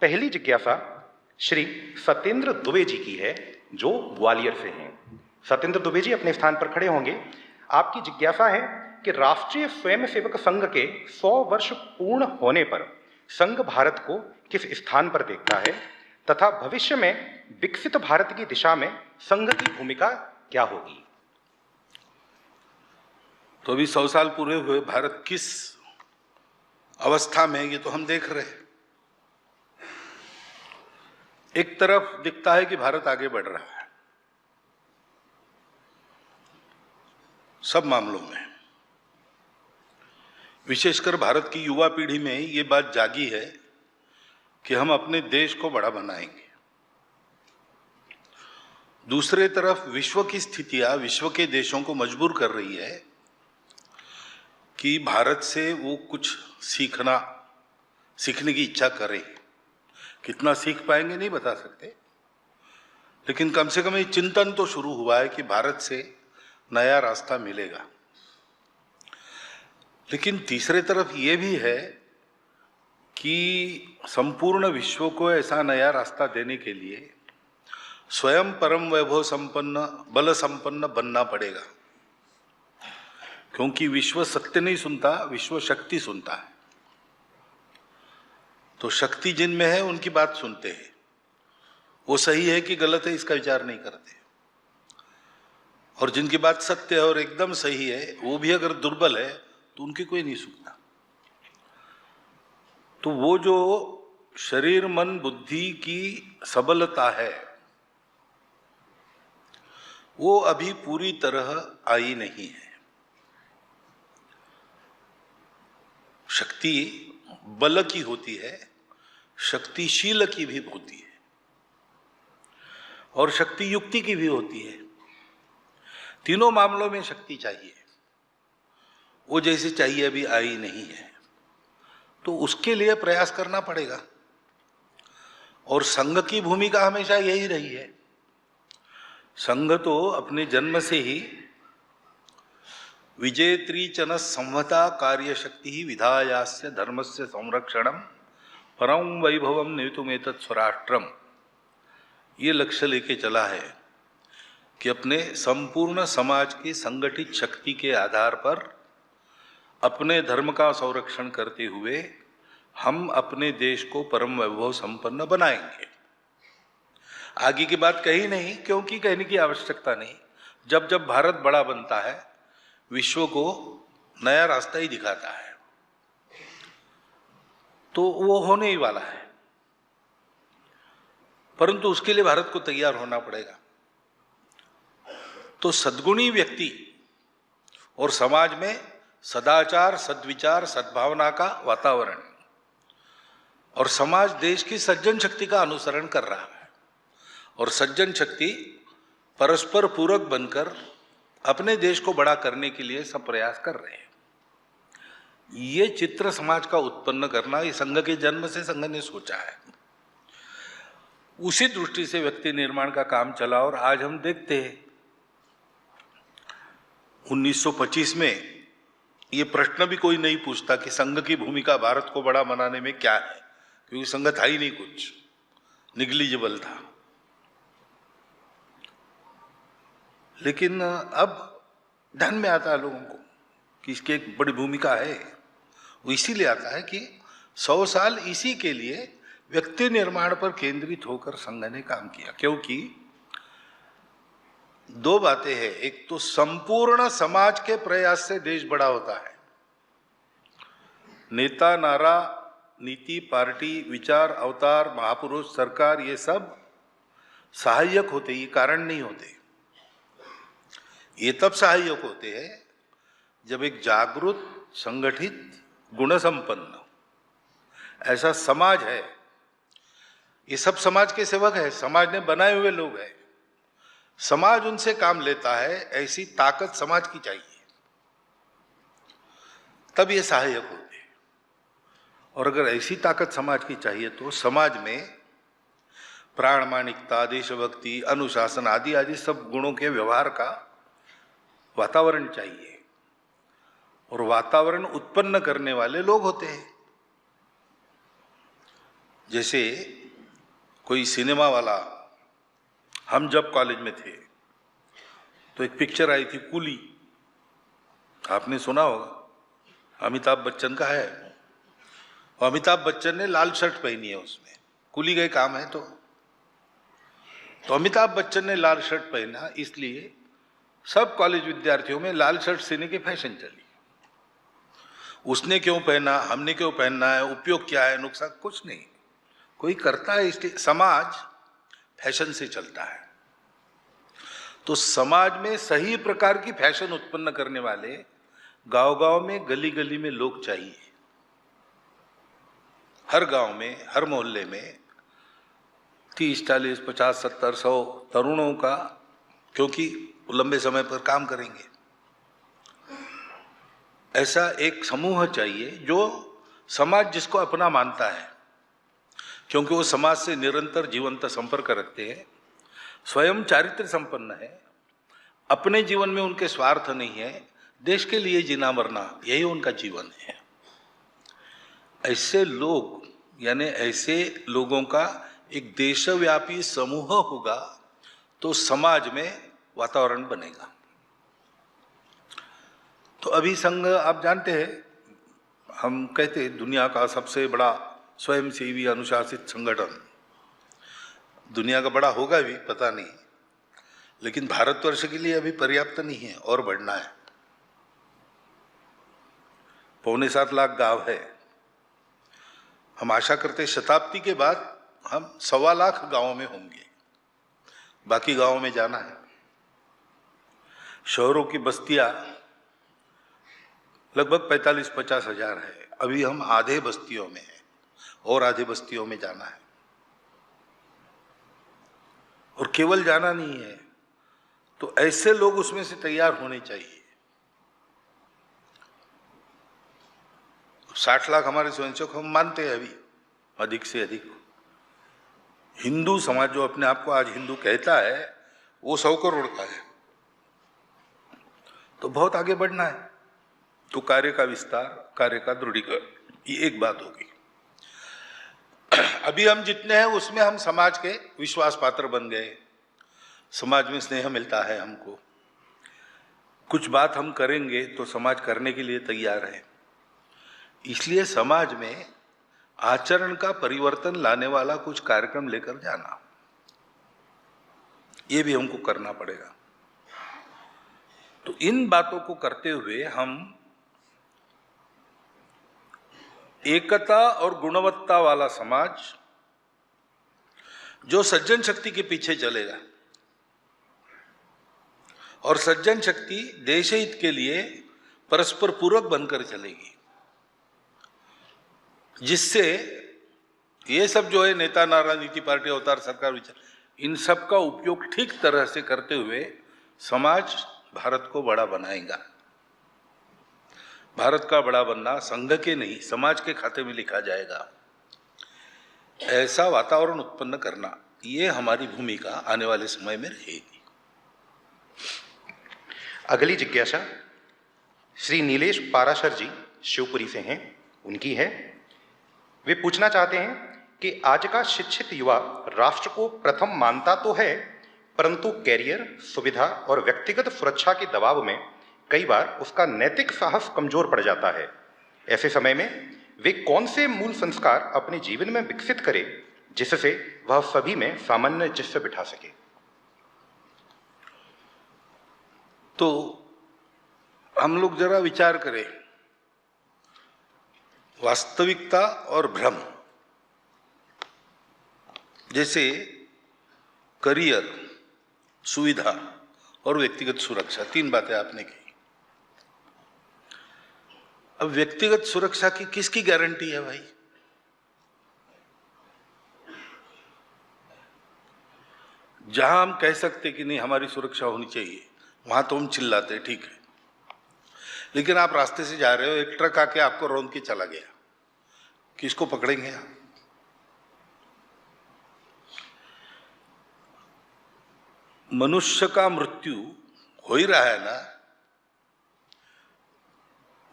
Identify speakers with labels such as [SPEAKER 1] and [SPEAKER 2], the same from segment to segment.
[SPEAKER 1] पहली जिज्ञासा श्री सत्येंद्र दुबे जी की है, जो ग्वालियर से हैं। सत्येंद्र दुबे जी अपने स्थान पर खड़े होंगे। आपकी जिज्ञासा है कि राष्ट्रीय स्वयंसेवक संघ के 100 वर्ष पूर्ण होने पर संघ भारत को किस स्थान पर देखता है तथा भविष्य में विकसित भारत की दिशा में संघ की भूमिका क्या होगी।
[SPEAKER 2] तो अभी 100 साल पूरे हुए, भारत किस अवस्था में है ये तो हम देख रहे हैं। एक तरफ दिखता है कि भारत आगे बढ़ रहा है सब मामलों में। विशेषकर भारत की युवा पीढ़ी में ये बात जागी है कि हम अपने देश को बड़ा बनाएंगे। दूसरे तरफ विश्व की स्थितियां विश्व के देशों को मजबूर कर रही है कि भारत से वो कुछ सीखने की इच्छा करें। कितना सीख पाएंगे नहीं बता सकते, लेकिन कम से कम ये चिंतन तो शुरू हुआ है कि भारत से नया रास्ता मिलेगा। लेकिन तीसरे तरफ ये भी है कि संपूर्ण विश्व को ऐसा नया रास्ता देने के लिए स्वयं परम वैभव संपन्न, बल संपन्न बनना पड़ेगा, क्योंकि विश्व सत्य नहीं सुनता, विश्व शक्ति सुनता है। तो शक्ति जिनमें है उनकी बात सुनते हैं। वो सही है कि गलत है इसका विचार नहीं करते, और जिनकी बात सत्य है और एकदम सही है वो भी अगर दुर्बल है तो उनकी कोई नहीं सुनता। तो वो जो शरीर मन बुद्धि की सबलता है वो अभी पूरी तरह आई नहीं है। शक्ति बल की होती है, शक्तिशील की भी होती है, और शक्ति युक्ति की भी होती है। तीनों मामलों में शक्ति चाहिए। वो जैसे चाहिए अभी आई नहीं है, तो उसके लिए प्रयास करना पड़ेगा। और संघ की भूमिका हमेशा यही रही है। संघ तो अपने जन्म से ही विजेत्री चन संहता कार्य शक्ति ही विधायास्य धर्मस्य संरक्षणम परम वैभवम नेतुमेतत् स्वराष्ट्रम, ये लक्ष्य लेके चला है कि अपने संपूर्ण समाज की संगठित शक्ति के आधार पर अपने धर्म का संरक्षण करते हुए हम अपने देश को परम वैभव संपन्न बनाएंगे। आगे की बात कही नहीं, क्योंकि कहने की आवश्यकता नहीं। जब जब भारत बड़ा बनता है विश्व को नया रास्ता ही दिखाता है, तो वो होने ही वाला है। परंतु उसके लिए भारत को तैयार होना पड़ेगा। तो सद्गुणी व्यक्ति और समाज में सदाचार, सद्विचार, सद्भावना का वातावरण, और समाज देश की सज्जन शक्ति का अनुसरण कर रहा है, और सज्जन शक्ति परस्पर पूरक बनकर अपने देश को बड़ा करने के लिए सब प्रयास कर रहे हैं। ये चित्र समाज का उत्पन्न करना ये संघ के जन्म से संघ ने सोचा है। उसी दृष्टि से व्यक्ति निर्माण का काम चला, और आज हम देखते हैं 1925 में ये प्रश्न भी कोई नहीं पूछता कि संघ की भूमिका भारत को बड़ा बनाने में क्या है, क्योंकि संघ था ही नहीं, कुछ निग्लिजिबल था। लेकिन अब ध्यान में आता है लोगों को कि इसकी एक बड़ी भूमिका है। वो इसीलिए आता है कि 100 साल इसी के लिए व्यक्ति निर्माण पर केंद्रित होकर संघ ने काम किया। क्योंकि दो बातें हैं, एक तो संपूर्ण समाज के प्रयास से देश बड़ा होता है। नेता, नारा, नीति, पार्टी, विचार, अवतार, महापुरुष, सरकार, ये सब सहायक होते, ये कारण नहीं होते। ये तब सहायक होते हैं जब एक जागरूक, संगठित, गुणसंपन्न ऐसा समाज है। ये सब समाज के सेवक है, समाज ने बनाए हुए लोग हैं। समाज उनसे काम लेता है, ऐसी ताकत समाज की चाहिए, तब ये सहायक होते हैं। और अगर ऐसी ताकत समाज की चाहिए तो समाज में प्राणमाणिकता, देशभक्ति, अनुशासन आदि आदि सब गुणों के व्यवहार का वातावरण चाहिए, और वातावरण उत्पन्न करने वाले लोग होते हैं। जैसे कोई सिनेमा वाला, हम जब कॉलेज में थे तो एक पिक्चर आई थी कूली, आपने सुना होगा, अमिताभ बच्चन का है। और अमिताभ बच्चन ने लाल शर्ट पहनी है उसमें, कूली का काम है। तो अमिताभ बच्चन ने लाल शर्ट पहना, इसलिए सब कॉलेज विद्यार्थियों में लाल शर्ट सीने की फैशन चली। उसने क्यों पहना, हमने क्यों पहनना है, उपयोग क्या है, नुकसान कुछ नहीं, कोई करता है इसलिए। समाज फैशन से चलता है, तो समाज में सही प्रकार की फैशन उत्पन्न करने वाले गांव-गांव में, गली-गली में लोग चाहिए। हर गांव में, हर मोहल्ले में 30, 40, 50, 70, 100 तरुणों का, क्योंकि लंबे समय पर काम करेंगे, ऐसा एक समूह चाहिए जो समाज जिसको अपना मानता है, क्योंकि वो समाज से निरंतर जीवंत संपर्क रखते हैं, स्वयं चारित्र संपन्न है, अपने जीवन में उनके स्वार्थ नहीं है, देश के लिए जीना मरना यही उनका जीवन है। ऐसे लोग, यानी ऐसे लोगों का एक देशव्यापी समूह होगा तो समाज में वातावरण बनेगा। तो अभी संघ, आप जानते हैं, हम कहते हैं दुनिया का सबसे बड़ा स्वयंसेवी अनुशासित संगठन, दुनिया का बड़ा होगा भी पता नहीं, लेकिन भारतवर्ष के लिए अभी पर्याप्त नहीं है, और बढ़ना है। 6.25 लाख गांव है, हम आशा करते शताब्दी के बाद हम 1.25 लाख गांवों में होंगे, बाकी गांवों में जाना है। शहरों की बस्तियां लगभग 45-50 हजार है, अभी हम आधे बस्तियों में हैं, और आधे बस्तियों में जाना है। और केवल जाना नहीं है, तो ऐसे लोग उसमें से तैयार होने चाहिए। 60 लाख हमारे स्वयंसेवक हम मानते हैं अभी, अधिक से अधिक। हिंदू समाज जो अपने आप को आज हिंदू कहता है, वो 100 करोड़ का है, तो बहुत आगे बढ़ना है। तो कार्य का विस्तार, कार्य का दृढ़ीकरण, ये एक बात होगी। अभी हम जितने हैं उसमें हम समाज के विश्वास पात्र बन गए, समाज में स्नेह मिलता है हमको, कुछ बात हम करेंगे तो समाज करने के लिए तैयार है। इसलिए समाज में आचरण का परिवर्तन लाने वाला कुछ कार्यक्रम लेकर जाना, ये भी हमको करना पड़ेगा। तो इन बातों को करते हुए हम एकता और गुणवत्ता वाला समाज, जो सज्जन शक्ति के पीछे चलेगा, और सज्जन शक्ति देश हित के लिए परस्पर पूरक बनकर चलेगी, जिससे ये सब जो है नेता नारा, नीति, पार्टी, अवतार, सरकार, विचार, इन सब का उपयोग ठीक तरह से करते हुए समाज भारत को बड़ा बनाएगा। भारत का बड़ा बनना संघ के नहीं, समाज के खाते में लिखा जाएगा। ऐसा वातावरण उत्पन्न करना, ये हमारी भूमिका आने वाले समय में रहेगी।
[SPEAKER 1] अगली जिज्ञासा श्री नीलेश पाराशर जी शिवपुरी से हैं, उनकी है। वे पूछना चाहते हैं कि आज का शिक्षित युवा राष्ट्र को प्रथम मानता तो है, परंतु कैरियर, सुविधा और व्यक्तिगत सुरक्षा के दबाव में कई बार उसका नैतिक साहस कमजोर पड़ जाता है। ऐसे समय में वे कौन से मूल संस्कार अपने जीवन में विकसित करे जिससे वह सभी में सामंजस्य बिठा सके?
[SPEAKER 2] तो हम लोग जरा विचार करें, वास्तविकता और भ्रम, जैसे करियर, सुविधा और व्यक्तिगत सुरक्षा, 3 बातें आपने कही। अब व्यक्तिगत सुरक्षा की किसकी गारंटी है भाई? जहां हम कह सकते कि नहीं हमारी सुरक्षा होनी चाहिए, वहां तो हम चिल्लाते ठीक है, लेकिन आप रास्ते से जा रहे हो, एक ट्रक आके आपको रौंद के चला गया, किसको पकड़ेंगे आप? मनुष्य का मृत्यु हो ही रहा है ना,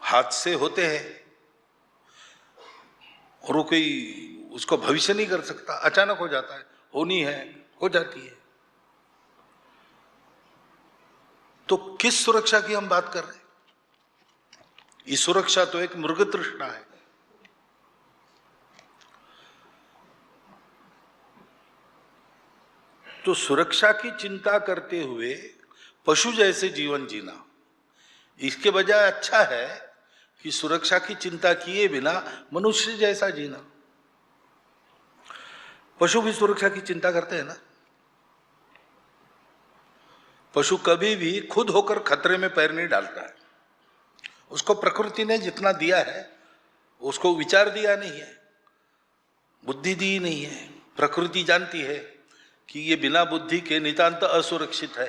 [SPEAKER 2] हादसे होते हैं, और वो कोई उसको भविष्य नहीं कर सकता, अचानक हो जाता है, होनी है, हो जाती है। तो किस सुरक्षा की हम बात कर रहे हैं? ये सुरक्षा तो एक मृग तृष्णा है। तो सुरक्षा की चिंता करते हुए पशु जैसे जीवन जीना, इसके बजाय अच्छा है कि सुरक्षा की चिंता किए बिना मनुष्य जैसा जीना। पशु भी सुरक्षा की चिंता करते हैं ना। पशु कभी भी खुद होकर खतरे में पैर नहीं डालता है। उसको प्रकृति ने जितना दिया है, उसको विचार दिया नहीं है, बुद्धि दी नहीं है। प्रकृति जानती है कि ये बिना बुद्धि के नितांत असुरक्षित है,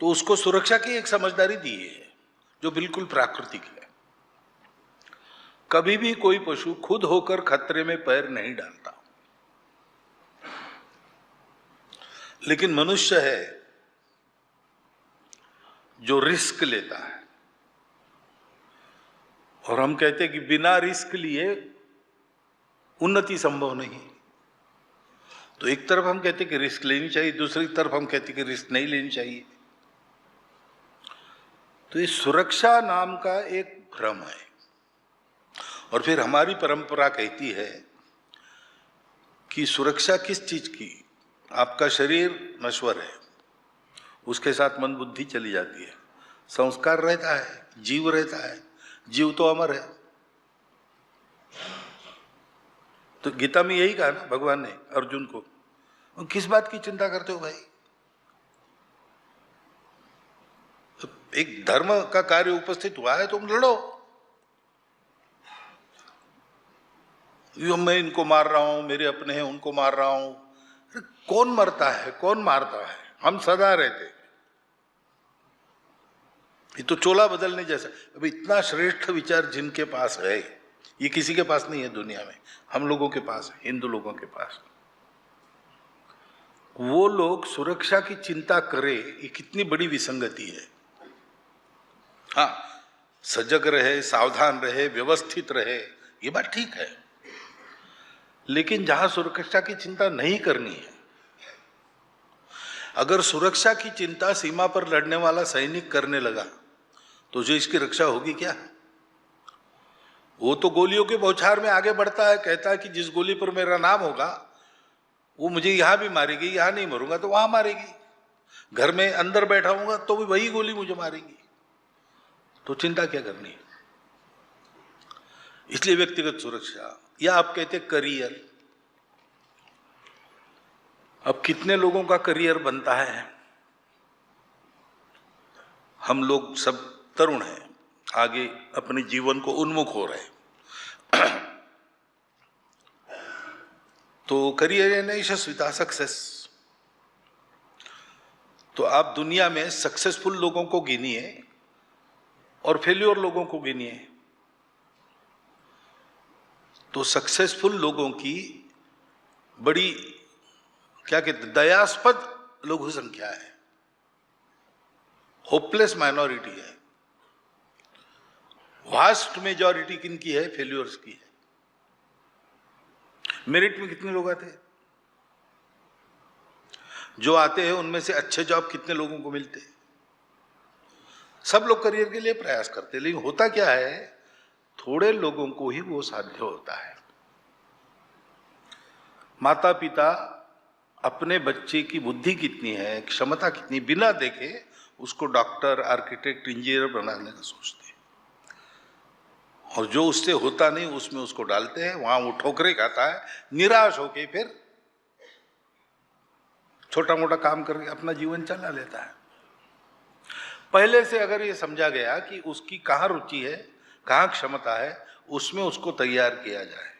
[SPEAKER 2] तो उसको सुरक्षा की एक समझदारी दी है जो बिल्कुल प्राकृतिक है। कभी भी कोई पशु खुद होकर खतरे में पैर नहीं डालता, लेकिन मनुष्य है जो रिस्क लेता है। और हम कहते हैं कि बिना रिस्क लिए उन्नति संभव नहीं। तो एक तरफ हम कहते हैं कि रिस्क लेनी चाहिए, दूसरी तरफ हम कहते हैं कि रिस्क नहीं लेनी चाहिए। तो ये सुरक्षा नाम का एक भ्रम है। और फिर हमारी परंपरा कहती है कि सुरक्षा किस चीज की? आपका शरीर नश्वर है, उसके साथ मन बुद्धि चली जाती है, संस्कार रहता है, जीव रहता है, जीव तो अमर है। तो गीता में यही कहा ना भगवान ने अर्जुन को, किस बात की चिंता करते हो भाई? तो एक धर्म का कार्य उपस्थित हुआ है, तुम लड़ो। मैं इनको मार रहा हूं, मेरे अपने हैं, उनको मार रहा हूं। कौन मरता है, कौन मारता है? हम सदा रहते। ये तो चोला बदलने जैसा। अब इतना श्रेष्ठ विचार जिनके पास है, ये किसी के पास नहीं है दुनिया में, हम लोगों के पास है, हिंदू लोगों के पास। वो लोग सुरक्षा की चिंता करे, ये कितनी बड़ी विसंगति है। हाँ, सजग रहे, सावधान रहे, व्यवस्थित रहे, ये बात ठीक है। लेकिन जहां सुरक्षा की चिंता नहीं करनी है, अगर सुरक्षा की चिंता सीमा पर लड़ने वाला सैनिक करने लगा तो जो इसकी रक्षा होगी क्या? वो तो गोलियों के बौछार में आगे बढ़ता है, कहता है कि जिस गोली पर मेरा नाम होगा वो मुझे यहां भी मारेगी, यहां नहीं मरूंगा तो वहां मारेगी, घर में अंदर बैठा हूंगा तो भी वही गोली मुझे मारेगी। तो चिंता क्या करनी है? इसलिए व्यक्तिगत सुरक्षा, या आप कहते करियर। अब कितने लोगों का करियर बनता है? हम लोग सब तरुण हैं, आगे अपने जीवन को उन्मुख हो रहे हैं। तो करियर यानी यशस्विता, सक्सेस। तो आप दुनिया में सक्सेसफुल लोगों को गिनिए और फेल्योर लोगों को गिनिए। तो सक्सेसफुल लोगों की बड़ी, क्या कहते, दयास्पद लोगों संख्या है, होपलेस माइनॉरिटी है। वास्ट मेजॉरिटी किनकी है? फेल्योर्स की है। मेरिट में कितने लोग आते हैं? जो आते हैं उनमें से अच्छे जॉब कितने लोगों को मिलते हैं? सब लोग करियर के लिए प्रयास करते हैं, लेकिन होता क्या है, थोड़े लोगों को ही वो साध्य होता है। माता पिता अपने बच्चे की बुद्धि कितनी है, क्षमता कितनी, बिना देखे उसको डॉक्टर, आर्किटेक्ट, इंजीनियर बनाने का सोचते हैं, और जो उससे होता नहीं उसमें उसको डालते हैं, वहां वो ठोकरे खाता है, निराश होके फिर छोटा मोटा काम करके अपना जीवन चला लेता है। पहले से अगर ये समझा गया कि उसकी कहाँ रुचि है, कहाँ क्षमता है, उसमें उसको तैयार किया जाए।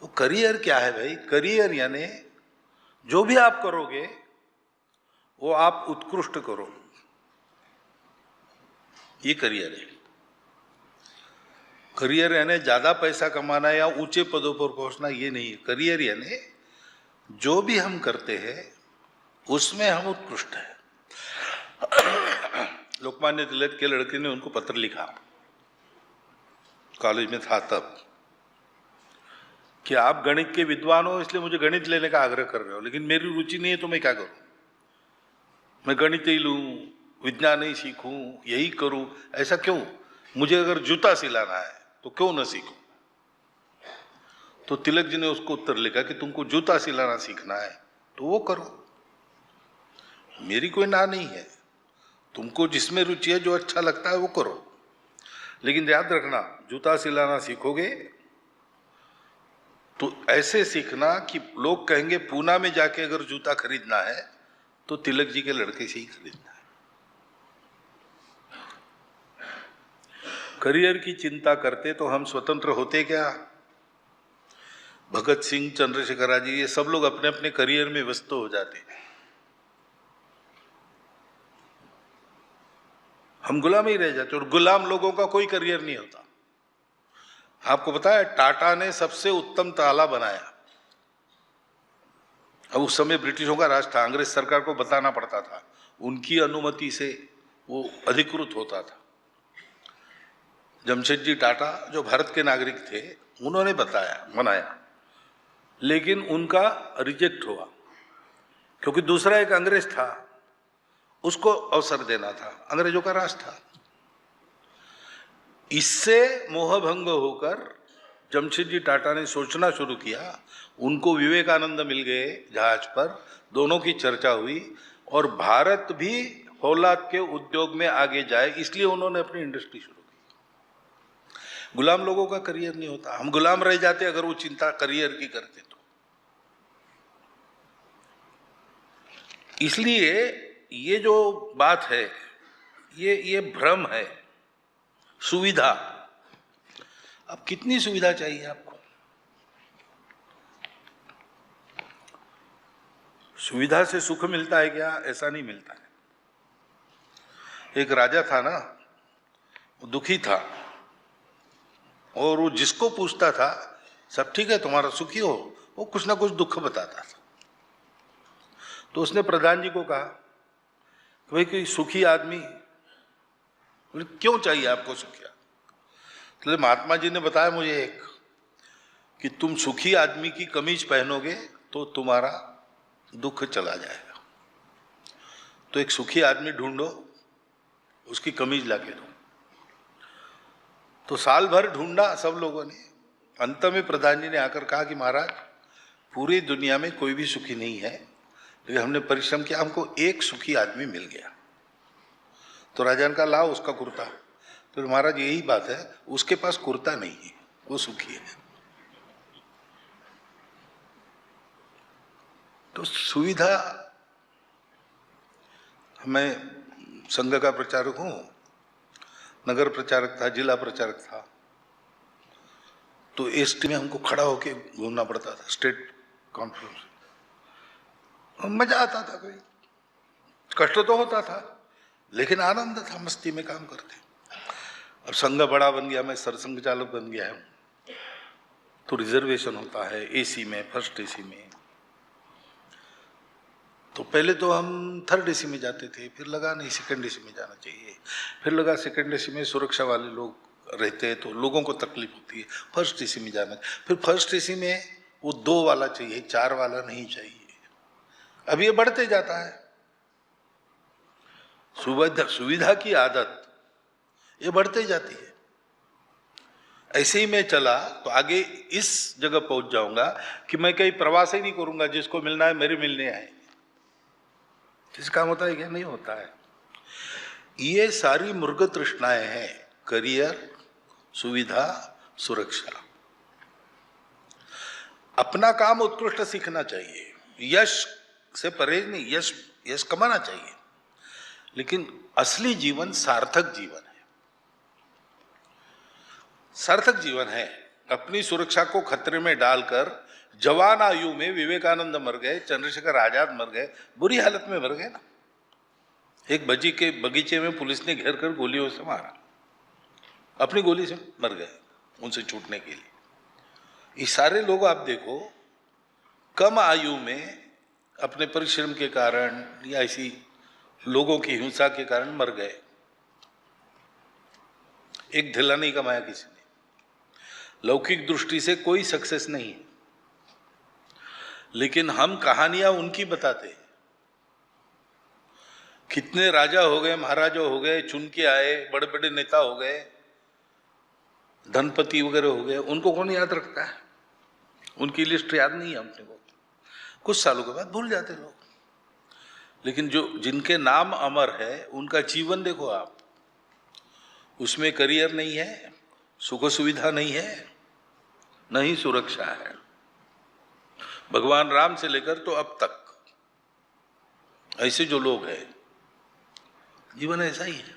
[SPEAKER 2] तो करियर क्या है भाई? करियर यानी जो भी आप करोगे वो आप उत्कृष्ट करो, ये करियर है। करियर यानी ज्यादा पैसा कमाना या ऊंचे पदों पर पहुंचना, ये नहीं है। करियर यानी जो भी हम करते हैं उसमें हम उत्कृष्ट हैं। लोकमान्य तिलक के लड़के ने उनको पत्र लिखा कॉलेज में था तब कि आप गणित के विद्वान हो इसलिए मुझे गणित लेने का आग्रह कर रहे हो, लेकिन मेरी रुचि नहीं है तो मैं क्या करूं? मैं गणित ही लूं, विज्ञान ही सीखूं, यही करूं, ऐसा क्यों? मुझे अगर जूता सिलाना है तो क्यों न सीखूं? तो तिलक जी ने उसको उत्तर लिखा कि तुमको जूता सिलाना सीखना है तो वो करो, मेरी कोई ना नहीं है, तुमको जिसमें रुचि है, जो अच्छा लगता है वो करो, लेकिन याद रखना जूता सिलाना सीखोगे तो ऐसे सीखना कि लोग कहेंगे पूना में जाके अगर जूता खरीदना है तो तिलक जी के लड़के से ही खरीदना है। करियर की चिंता करते तो हम स्वतंत्र होते क्या? भगत सिंह, चंद्रशेखर आजाद, ये सब लोग अपने अपने करियर में व्यस्त हो जाते हैं, हम गुलाम ही रह जाते, और गुलाम लोगों का कोई करियर नहीं होता। आपको पता है टाटा ने सबसे उत्तम ताला बनाया। अब उस समय ब्रिटिशों का राज था, अंग्रेज सरकार को बताना पड़ता था, उनकी अनुमति से वो अधिकृत होता था। जमशेदजी टाटा जो भारत के नागरिक थे, उन्होंने बनाया, लेकिन उनका रिजेक्ट हुआ क्योंकि दूसरा एक अंग्रेज था, उसको अवसर देना था, अंग्रेजों का राज था। इससे मोहभंग होकर जमशेदजी टाटा ने सोचना शुरू किया, उनको विवेकानंद मिल गए जहाज पर, दोनों की चर्चा हुई और भारत भी फौलाद के उद्योग में आगे जाए, इसलिए उन्होंने अपनी इंडस्ट्री शुरू की। गुलाम लोगों का करियर नहीं होता, हम गुलाम रह जाते अगर वो चिंता करियर की करते तो। इसलिए ये जो बात है ये भ्रम है। सुविधा, अब कितनी सुविधा चाहिए आपको? सुविधा से सुख मिलता है क्या? ऐसा नहीं मिलता है। एक राजा था ना, वो दुखी था और वो जिसको पूछता था सब ठीक है तुम्हारा, सुखी हो, वो कुछ ना कुछ दुख बताता था। तो उसने प्रधान जी को कहा कि भाई कोई सुखी आदमी, क्यों चाहिए आपको सुखिया? तो महात्मा जी ने बताया मुझे एक, कि तुम सुखी आदमी की कमीज पहनोगे तो तुम्हारा दुख चला जाएगा, तो एक सुखी आदमी ढूंढो, उसकी कमीज लाके दो। तो साल भर ढूंढा सब लोगों ने, अंत में प्रधान जी ने आकर कहा कि महाराज पूरी दुनिया में कोई भी सुखी नहीं है, लेकिन हमने परिश्रम किया, हमको एक सुखी आदमी मिल गया। तो राजा ने कहा लाओ उसका कुर्ता। तो महाराज यही बात है, उसके पास कुर्ता नहीं है, वो सुखी है। तो सुविधा, मैं संघ का प्रचारक हूं, नगर प्रचारक था, जिला प्रचारक था, तो एसटी में हमको खड़ा होके घूमना पड़ता था, स्टेट कॉन्फ्रेंस। मजा आता था, कोई कष्ट तो होता था लेकिन आनंद था, मस्ती में काम करते। अब संघ बड़ा बन गया, मैं सरसंघ चालक बन गया हूं, तो रिजर्वेशन होता है एसी में, फर्स्ट एसी में। तो पहले तो हम थर्ड एसी में जाते थे, फिर लगा नहीं सेकंड एसी में जाना चाहिए, फिर लगा सेकंड एसी में सुरक्षा वाले लोग रहते हैं तो लोगों को तकलीफ होती है, फर्स्ट एसी में जाना, फिर फर्स्ट एसी में वो 2 वाला चाहिए, 4 वाला नहीं चाहिए। अब ये बढ़ते जाता है, सुविधा की आदत ये बढ़ते जाती है। ऐसे ही मैं चला तो आगे इस जगह पहुंच जाऊंगा कि मैं कहीं प्रवास ही नहीं करूंगा, जिसको मिलना है मेरे मिलने आए। किस काम होता है क्या? नहीं होता है। ये सारी मृग तृष्णाएं हैं, करियर, सुविधा, सुरक्षा। अपना काम उत्कृष्ट सीखना चाहिए, यश से परहेज नहीं, यश कमाना चाहिए, लेकिन असली जीवन सार्थक जीवन है। सार्थक जीवन है अपनी सुरक्षा को खतरे में डालकर। जवान आयु में विवेकानंद मर गए, चंद्रशेखर आजाद मर गए, बुरी हालत में मर गए ना। एक बजी के बगीचे में पुलिस ने घेर कर गोलियों से मारा, अपनी गोली से मर गए उनसे छूटने के लिए। ये सारे लोग आप देखो कम आयु में अपने परिश्रम के कारण या ऐसी लोगों की हिंसा के कारण मर गए। एक ढिला नहीं कमाया किसी ने। लौकिक दृष्टि से कोई सक्सेस नहीं है, लेकिन हम कहानियां उनकी बताते हैं। कितने राजा हो गए, महाराजा हो गए, चुन के आए, बड़े बड़े नेता हो गए, धनपति वगैरह हो गए, उनको कौन याद रखता है? उनकी लिस्ट याद नहीं है अपने को, कुछ सालों के बाद भूल जाते लोग। लेकिन जो जिनके नाम अमर है उनका जीवन देखो आप, उसमें करियर नहीं है, सुख सुविधा नहीं है, न ही सुरक्षा है। भगवान राम से लेकर तो अब तक ऐसे जो लोग हैं, जीवन ऐसा ही है।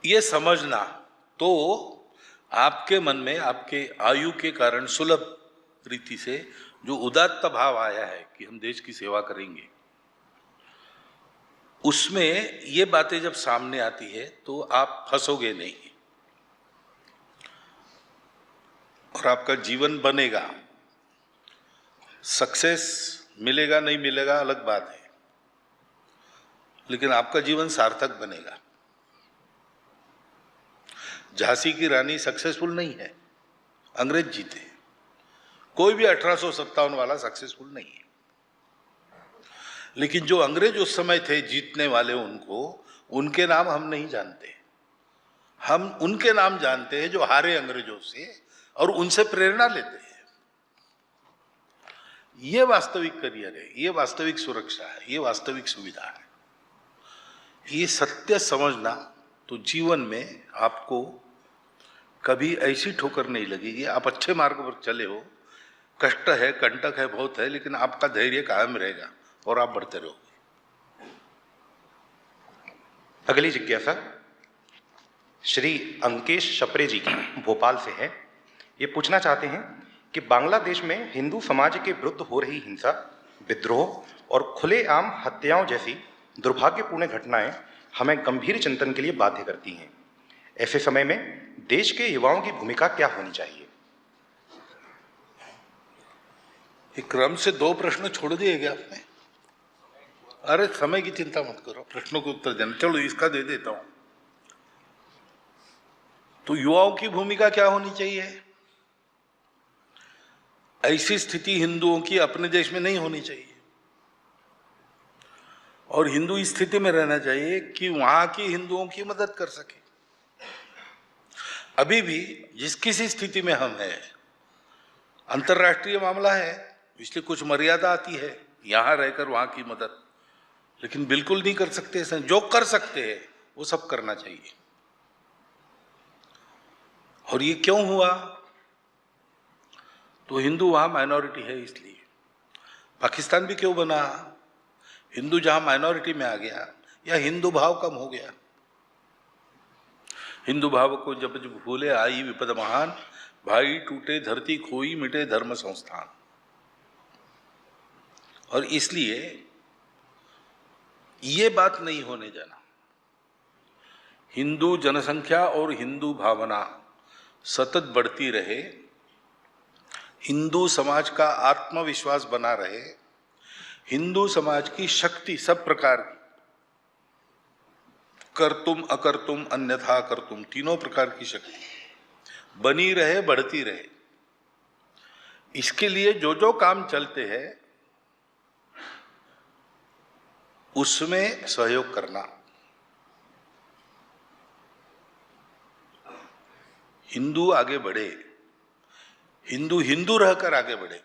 [SPEAKER 2] ये समझना तो आपके मन में आपके आयु के कारण सुलभ रीति से जो उदात्त भाव आया है कि हम देश की सेवा करेंगे, उसमें ये बातें जब सामने आती है तो आप फंसोगे नहीं और आपका जीवन बनेगा। सक्सेस मिलेगा नहीं मिलेगा अलग बात है, लेकिन आपका जीवन सार्थक बनेगा। झांसी की रानी सक्सेसफुल नहीं है, अंग्रेज जीते। कोई भी 1857 वाला सक्सेसफुल नहीं है, लेकिन जो अंग्रेज उस समय थे जीतने वाले, उनके नाम हम नहीं जानते। हम उनके नाम जानते हैं जो हारे अंग्रेजों से और उनसे प्रेरणा लेते हैं। ये वास्तविक करियर है, ये वास्तविक सुरक्षा है, ये वास्तविक सुविधा है। ये सत्य समझना तो जीवन में आपको कभी ऐसी ठोकर नहीं लगेगी। आप अच्छे मार्ग पर चले हो, कष्ट है, कंटक है, बहुत है, लेकिन आपका धैर्य कायम रहेगा और आप बढ़ते रहोगे।
[SPEAKER 1] अगली जिज्ञासा श्री अंकेश शपरे जी की भोपाल से है। ये पूछना चाहते हैं कि बांग्लादेश में हिंदू समाज के विरुद्ध हो रही हिंसा, विद्रोह और खुलेआम हत्याओं जैसी दुर्भाग्यपूर्ण घटनाएं हमें गंभीर चिंतन के लिए बाध्य करती हैं। ऐसे समय में देश के युवाओं की भूमिका क्या होनी चाहिए?
[SPEAKER 2] एक क्रम से 2 प्रश्न छोड़ दिए गए आपने। अरे समय की चिंता मत करो, प्रश्नों को उत्तर देना। चलो इसका दे देता हूं। तो युवाओं की भूमिका क्या होनी चाहिए? ऐसी स्थिति हिंदुओं की अपने देश में नहीं होनी चाहिए, और हिंदू इस स्थिति में रहना चाहिए कि वहां की हिंदुओं की मदद कर सके। अभी भी जिस किसी स्थिति में हम हैं, अंतर्राष्ट्रीय मामला है, इसलिए कुछ मर्यादा आती है यहां रहकर वहां की मदद, लेकिन बिल्कुल नहीं कर सकते। जो कर सकते हैं वो सब करना चाहिए। और ये क्यों हुआ? तो हिंदू वहां माइनॉरिटी है इसलिए। पाकिस्तान भी क्यों बना? हिंदू जहां माइनॉरिटी में आ गया या हिंदू भाव कम हो गया। हिंदू भाव को जब जब भूले आई विपद महान, भाई टूटे धरती खोई मिटे धर्म संस्थान। और इसलिए ये बात नहीं होने देना। हिंदू जनसंख्या और हिंदू भावना सतत बढ़ती रहे, हिंदू समाज का आत्मविश्वास बना रहे, हिंदू समाज की शक्ति सब प्रकार की, कर्तुम अकर्तुम अन्यथा कर्तुम, तीनों प्रकार की शक्ति बनी रहे, बढ़ती रहे। इसके लिए जो जो काम चलते हैं उसमें सहयोग करना। हिंदू आगे बढ़े, हिंदू हिंदू रहकर आगे बढ़े।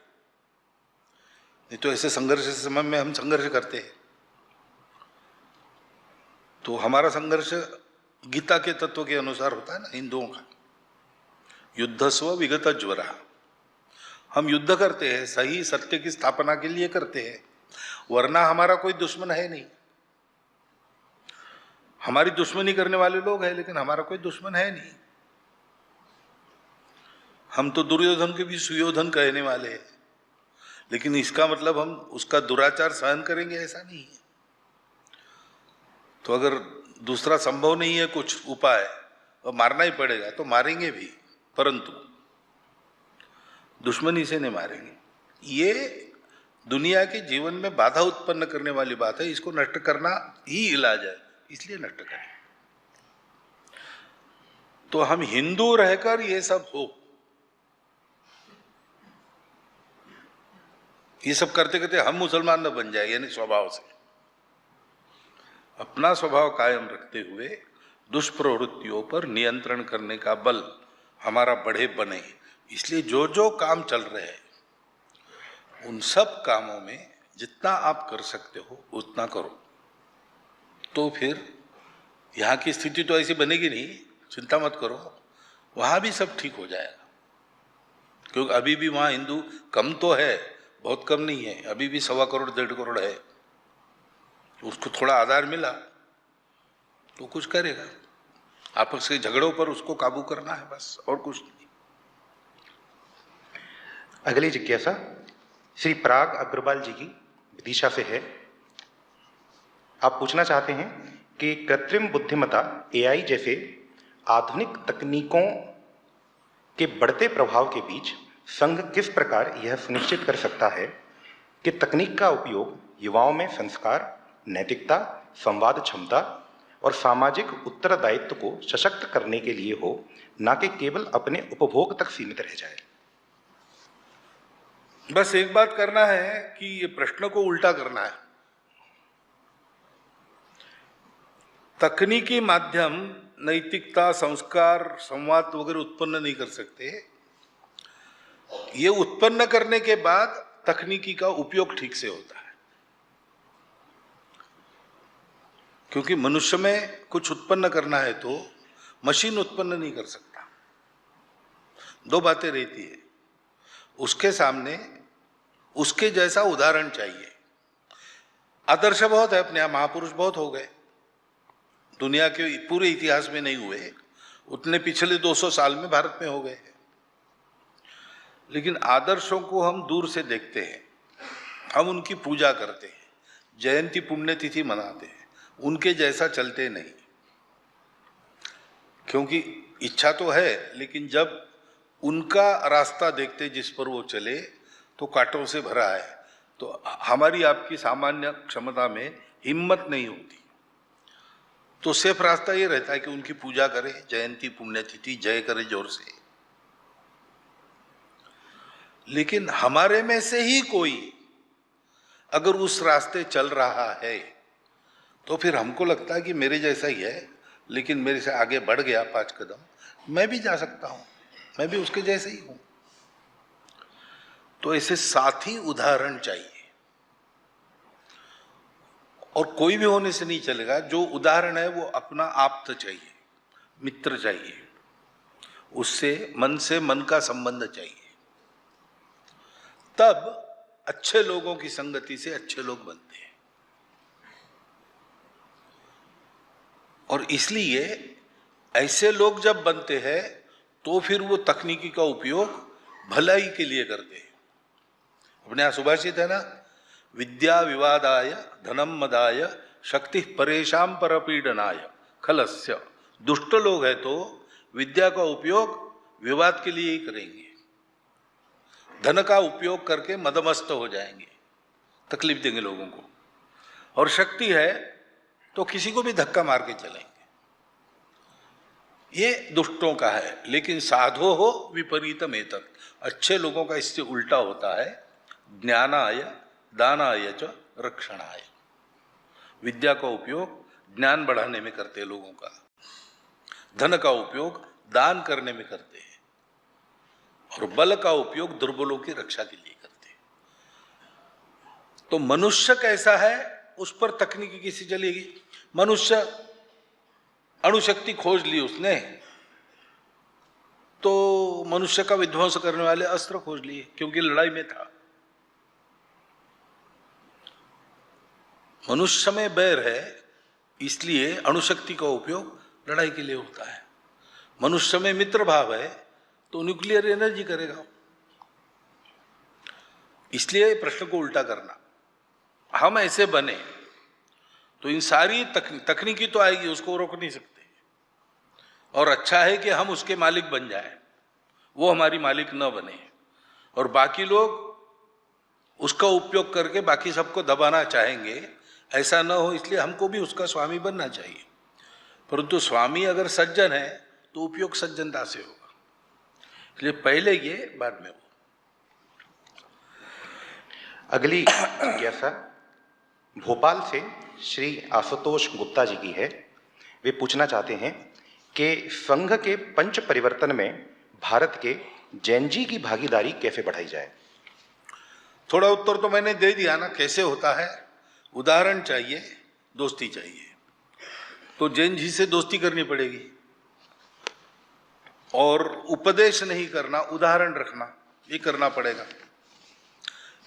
[SPEAKER 2] नहीं तो ऐसे संघर्ष समय में हम संघर्ष करते हैं तो हमारा संघर्ष गीता के तत्व के अनुसार होता है ना, हिंदुओं का। युद्धस्व विगत ज्वरा। हम युद्ध करते हैं, सही सत्य की स्थापना के लिए करते हैं, वरना हमारा कोई दुश्मन है नहीं। हमारी दुश्मनी करने वाले लोग हैं, लेकिन हमारा कोई दुश्मन है नहीं। हम तो दुर्योधन के भी सुयोधन कहने वाले हैं, लेकिन इसका मतलब हम उसका दुराचार सहन करेंगे ऐसा नहीं है। तो अगर दूसरा संभव नहीं है कुछ उपाय और मारना ही पड़ेगा तो मारेंगे भी, परंतु दुश्मनी से नहीं मारेंगे। ये दुनिया के जीवन में बाधा उत्पन्न करने वाली बात है। इसको नष्ट करना ही इलाज है, इसलिए नष्ट करें। तो हम हिंदू रहकर ये सब हो, ये सब करते करते हम मुसलमान न बन जाए, यानी स्वभाव से अपना स्वभाव कायम रखते हुए दुष्प्रवृत्तियों पर नियंत्रण करने का बल हमारा बढ़े बने। इसलिए जो जो काम चल रहे हैं उन सब कामों में जितना आप कर सकते हो उतना करो, तो फिर यहाँ की स्थिति तो ऐसी बनेगी नहीं, चिंता मत करो, वहाँ भी सब ठीक हो जाएगा। क्योंकि अभी भी वहाँ हिंदू कम तो है, बहुत कम नहीं है, अभी भी 1.25 करोड़ 1.5 करोड़ है। उसको थोड़ा आधार मिला तो कुछ करेगा, आपस के झगड़ों पर उसको काबू करना है बस, और कुछ नहीं।
[SPEAKER 1] अगली जिज्ञासा श्री पराग अग्रवाल जी की विदिशा से है। आप पूछना चाहते हैं कि कृत्रिम बुद्धिमत्ता एआई जैसे आधुनिक तकनीकों के बढ़ते प्रभाव के बीच संघ किस प्रकार यह सुनिश्चित कर सकता है कि तकनीक का उपयोग युवाओं में संस्कार, नैतिकता, संवाद क्षमता और सामाजिक उत्तरदायित्व को सशक्त करने के लिए हो, न कि केवल अपने उपभोग तक सीमित रह जाए।
[SPEAKER 2] बस एक बात करना है कि ये प्रश्न को उल्टा करना है। तकनीकी माध्यम नैतिकता, संस्कार, संवाद वगैरह उत्पन्न नहीं कर सकते। ये उत्पन्न करने के बाद तकनीकी का उपयोग ठीक से होता है, क्योंकि मनुष्य में कुछ उत्पन्न करना है तो मशीन उत्पन्न नहीं कर सकता। 2 बातें रहती है, उसके सामने उसके जैसा उदाहरण चाहिए। आदर्श बहुत है, अपने यहाँ महापुरुष बहुत हो गए, दुनिया के पूरे इतिहास में नहीं हुए उतने पिछले 200 साल में भारत में हो गए हैं। लेकिन आदर्शों को हम दूर से देखते हैं, हम उनकी पूजा करते हैं, जयंती पुण्यतिथि मनाते हैं, उनके जैसा चलते नहीं। क्योंकि इच्छा तो है, लेकिन जब उनका रास्ता देखते जिस पर वो चले तो कांटों से भरा है, तो हमारी आपकी सामान्य क्षमता में हिम्मत नहीं होती। तो सेफ रास्ता ये रहता है कि उनकी पूजा करें, जयंती पुण्यतिथि जय करे जोर से। लेकिन हमारे में से ही कोई अगर उस रास्ते चल रहा है तो फिर हमको लगता है कि मेरे जैसा ही है, लेकिन मेरे से आगे बढ़ गया 5 कदम, मैं भी जा सकता हूं, मैं भी उसके जैसे ही हूं। तो ऐसे साथी उदाहरण चाहिए, और कोई भी होने से नहीं चलेगा। जो उदाहरण है वो अपना आप्त चाहिए, मित्र चाहिए, उससे मन का संबंध चाहिए। तब अच्छे लोगों की संगति से अच्छे लोग बनते हैं। और इसलिए ऐसे लोग जब बनते हैं तो फिर वो तकनीकी का उपयोग भलाई के लिए करते हैं। अपने यहाँ सुभाषित है ना, विद्या विवादाय धनम मदाय शक्ति परेशान परपीडनाय खलस्य। दुष्ट लोग हैं तो विद्या का उपयोग विवाद के लिए ही करेंगे, धन का उपयोग करके मदमस्त हो जाएंगे, तकलीफ देंगे लोगों को। और शक्ति है तो किसी को भी धक्का मार के चलेंगे। ये दुष्टों का है। लेकिन साधो हो विपरीतम एतत्, अच्छे लोगों का इससे उल्टा होता है। ज्ञानाय दानाय च रक्षणाय, विद्या का उपयोग ज्ञान बढ़ाने में करते हैं लोगों का, धन का उपयोग दान करने में करते हैं, और बल का उपयोग दुर्बलों की रक्षा के लिए करते हैं। तो मनुष्य कैसा है उस पर तकनीकी किसी चलेगी। मनुष्य अणुशक्ति खोज ली उसने, तो मनुष्य का विध्वंस करने वाले अस्त्र खोज लिए, क्योंकि लड़ाई में था। मनुष्य में बैर है, इसलिए अणुशक्ति का उपयोग लड़ाई के लिए होता है। मनुष्य में मित्र भाव है तो न्यूक्लियर एनर्जी करेगा। इसलिए प्रश्न को उल्टा करना, हम ऐसे बने तो इन सारी तकनीकी तो आएगी, उसको रोक नहीं सकते। और अच्छा है कि हम उसके मालिक बन जाए, वो हमारी मालिक न बने। और बाकी लोग उसका उपयोग करके बाकी सबको दबाना चाहेंगे, ऐसा न हो, इसलिए हमको भी उसका स्वामी बनना चाहिए। परंतु स्वामी अगर सज्जन है तो उपयोग सज्जनता से होगा। इसलिए पहले ये, बाद में वो।
[SPEAKER 1] अगली जिज्ञासा भोपाल से श्री आशुतोष गुप्ता जी की है। वे पूछना चाहते हैं कि संघ के पंच परिवर्तन में भारत के जैन जी की भागीदारी कैसे बढ़ाई जाए।
[SPEAKER 2] थोड़ा उत्तर तो मैंने दे दिया ना, कैसे होता है। उदाहरण चाहिए, दोस्ती चाहिए, तो जैन जी से दोस्ती करनी पड़ेगी। और उपदेश नहीं करना, उदाहरण रखना, ये करना पड़ेगा।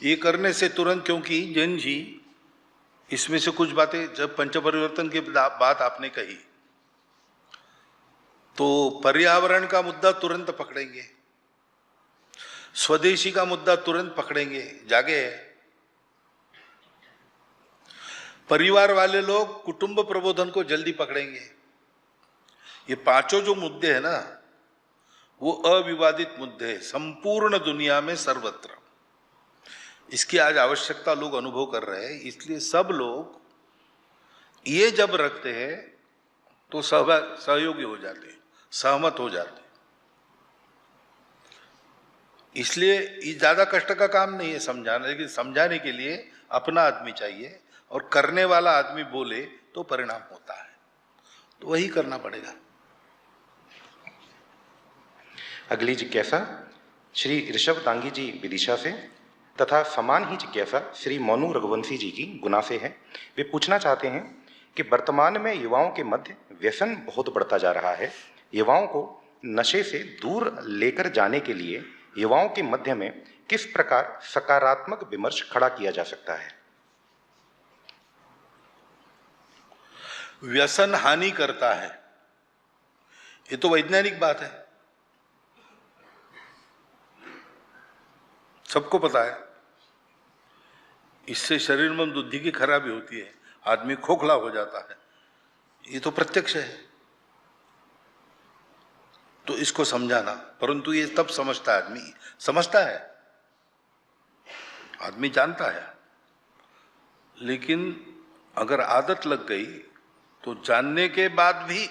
[SPEAKER 2] ये करने से तुरंत, क्योंकि जैन जी इसमें से कुछ बातें, जब पंच परिवर्तन की बात आपने कही तो पर्यावरण का मुद्दा तुरंत पकड़ेंगे, स्वदेशी का मुद्दा तुरंत पकड़ेंगे, जागे है। परिवार वाले लोग कुटुंब प्रबोधन को जल्दी पकड़ेंगे। ये पांचों जो मुद्दे हैं ना, वो अविवादित मुद्दे हैं संपूर्ण दुनिया में, सर्वत्र। इसकी आज आवश्यकता लोग अनुभव कर रहे हैं। इसलिए सब लोग ये जब रखते हैं तो सहयोगी हो जाते हैं, सहमत हो जाते हैं। इसलिए ये ज्यादा कष्ट का काम नहीं है समझाना, लेकिन समझाने के लिए अपना आदमी चाहिए, और करने वाला आदमी बोले तो परिणाम होता है, तो वही करना पड़ेगा।
[SPEAKER 1] अगली जिज्ञासा श्री ऋषभ दांगी जी विदिशा से तथा समान ही जिज्ञासा श्री मोनू रघुवंशी जी की गुना से है। वे पूछना चाहते हैं कि वर्तमान में युवाओं के मध्य व्यसन बहुत बढ़ता जा रहा है। युवाओं को नशे से दूर लेकर जाने के लिए युवाओं के मध्य में किस प्रकार सकारात्मक विमर्श खड़ा किया जा सकता है।
[SPEAKER 2] व्यसन हानि करता है, ये तो वैज्ञानिक बात है, सबको पता है। इससे शरीर में बुद्धि की खराबी होती है, आदमी खोखला हो जाता है, ये तो प्रत्यक्ष है। तो इसको समझाना, परंतु ये तब समझता है, आदमी समझता है, आदमी जानता है, लेकिन अगर आदत लग गई तो जानने के बाद भी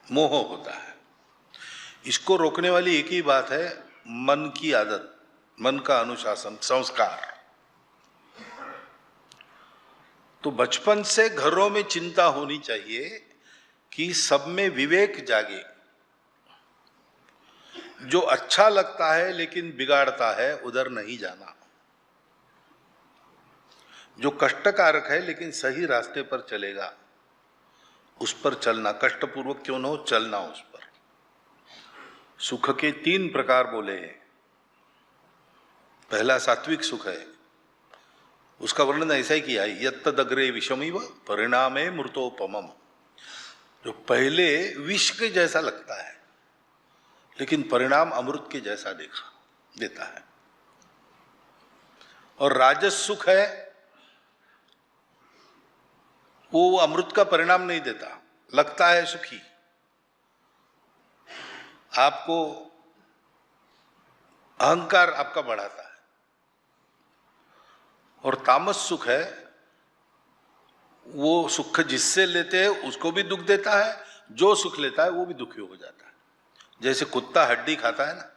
[SPEAKER 2] मोह होता है। इसको रोकने वाली एक ही बात है, मन की आदत, मन का अनुशासन, संस्कार। तो बचपन से घरों में चिंता होनी चाहिए कि सब में विवेक जागे। जो अच्छा लगता है लेकिन बिगाड़ता है, उधर नहीं जाना। जो कष्टकारक है लेकिन सही रास्ते पर चलेगा, उस पर चलना, कष्टपूर्वक क्यों न हो, चलना उस पर। सुख के 3 प्रकार बोले हैं। पहला सात्विक सुख है, उसका वर्णन ऐसा ही किया है, यत्तदग्रे विषमिव परिणामे मृतोपमम। जो पहले विष के जैसा लगता है लेकिन परिणाम अमृत के जैसा देता है। और राजस सुख है, वो अमृत का परिणाम नहीं देता, लगता है सुखी, आपको अहंकार आपका बढ़ाता है। और तामस सुख है, वो सुख जिससे लेते हैं उसको भी दुख देता है, जो सुख लेता है वो भी दुखी हो जाता है। जैसे कुत्ता हड्डी खाता है ना,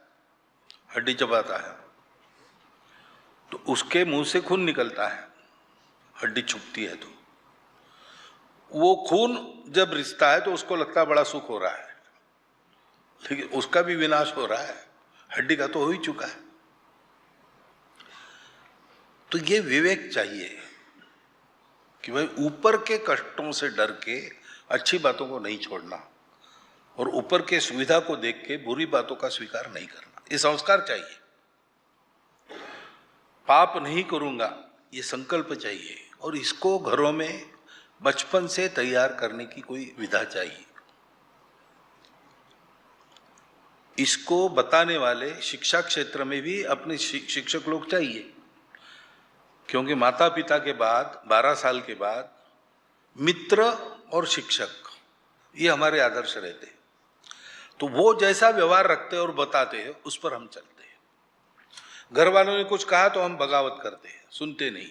[SPEAKER 2] हड्डी चबाता है, तो उसके मुंह से खून निकलता है, हड्डी छुपती है, तो वो खून जब रिसता है तो उसको लगता है बड़ा सुख हो रहा है, लेकिन उसका भी विनाश हो रहा है, हड्डी का तो हो ही चुका है। तो ये विवेक चाहिए कि भाई ऊपर के कष्टों से डर के अच्छी बातों को नहीं छोड़ना, और ऊपर के सुविधा को देख के बुरी बातों का स्वीकार नहीं करना। ये संस्कार चाहिए। पाप नहीं करूंगा, ये संकल्प चाहिए, और इसको घरों में बचपन से तैयार करने की कोई विधा चाहिए। इसको बताने वाले शिक्षा क्षेत्र में भी अपने शिक्षक लोग चाहिए, क्योंकि माता पिता के बाद 12 साल के बाद मित्र और शिक्षक, ये हमारे आदर्श रहते हैं। तो वो जैसा व्यवहार रखते हैं और बताते हैं, उस पर हम चलते हैं। घर वालों ने कुछ कहा तो हम बगावत करते हैं, सुनते नहीं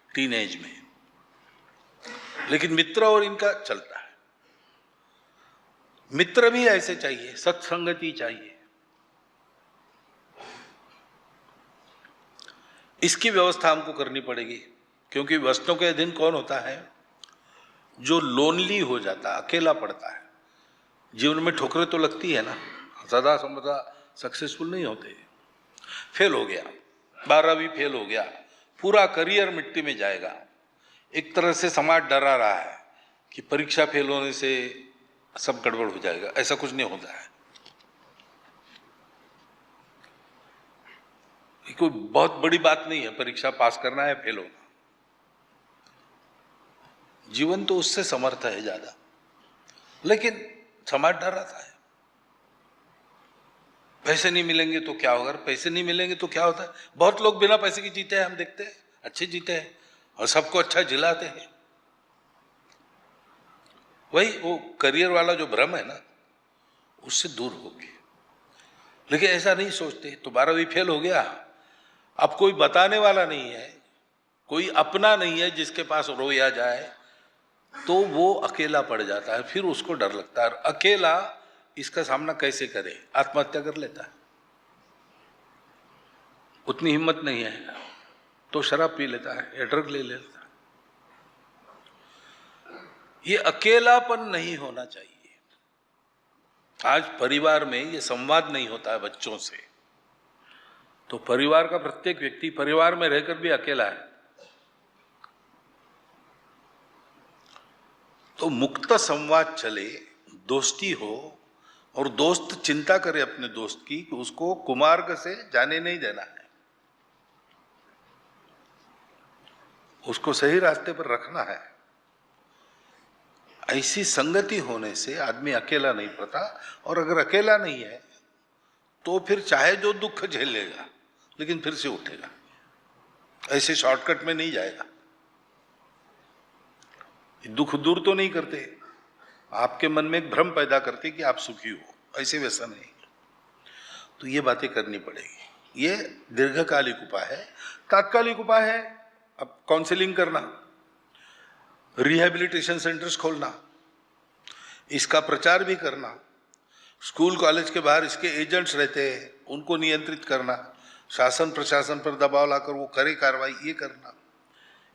[SPEAKER 2] टीनेज में, लेकिन मित्र और इनका चलता है। मित्र भी ऐसे चाहिए, सत्संगति चाहिए। इसकी व्यवस्था हमको करनी पड़ेगी, क्योंकि वस्तुओं के अधीन कौन होता है? जो लोनली हो जाता है, अकेला पड़ता है। जीवन में ठोकरें तो लगती है ना, सदा सर्वदा सक्सेसफुल नहीं होते। फेल हो गया, 12वीं फेल हो गया, पूरा करियर मिट्टी में जाएगा। एक तरह से समाज डरा रहा है कि परीक्षा फेल होने से सब गड़बड़ हो जाएगा। ऐसा कुछ नहीं होता है। ये कोई बहुत बड़ी बात नहीं है परीक्षा पास करना है फेल होना। जीवन तो उससे समर्थ है ज्यादा, लेकिन समाज डर रहा है। पैसे नहीं मिलेंगे तो क्या होगा? पैसे नहीं मिलेंगे तो क्या होता है? बहुत लोग बिना पैसे के जीते हैं, हम देखते हैं, अच्छे जीते हैं और सबको अच्छा जिलाते हैं। वही वो करियर वाला जो भ्रम है ना, उससे दूर होगी। लेकिन ऐसा नहीं सोचते। तो 12वीं फेल हो गया, अब कोई बताने वाला नहीं है, कोई अपना नहीं है जिसके पास रोया जाए, तो वो अकेला पड़ जाता है। फिर उसको डर लगता है, अकेला इसका सामना कैसे करे? आत्महत्या कर लेता है। उतनी हिम्मत नहीं है तो शराब पी लेता है या ड्रग ले लेता है। ये अकेलापन नहीं होना चाहिए। आज परिवार में ये संवाद नहीं होता है बच्चों से, तो परिवार का प्रत्येक व्यक्ति परिवार में रहकर भी अकेला है। तो मुक्त संवाद चले, दोस्ती हो, और दोस्त चिंता करे अपने दोस्त की कि उसको कुमार्ग से जाने नहीं देना है, उसको सही रास्ते पर रखना है। ऐसी संगति होने से आदमी अकेला नहीं पड़ता। और अगर अकेला नहीं है तो फिर चाहे जो दुख झेलेगा, लेकिन फिर से उठेगा। ऐसे शॉर्टकट में नहीं जाएगा। दुख दूर तो नहीं करते, आपके मन में एक भ्रम पैदा करते कि आप सुखी हो, ऐसे वैसा नहीं। तो ये बातें करनी पड़ेगी। ये दीर्घकालिक उपाय है। तात्कालिक उपाय है अब काउंसलिंग करना, रिहैबिलिटेशन सेंटर्स खोलना, इसका प्रचार भी करना, स्कूल कॉलेज के बाहर इसके एजेंट्स रहते हैं उनको नियंत्रित करना, शासन प्रशासन पर दबाव लाकर वो करे कार्रवाई, ये करना।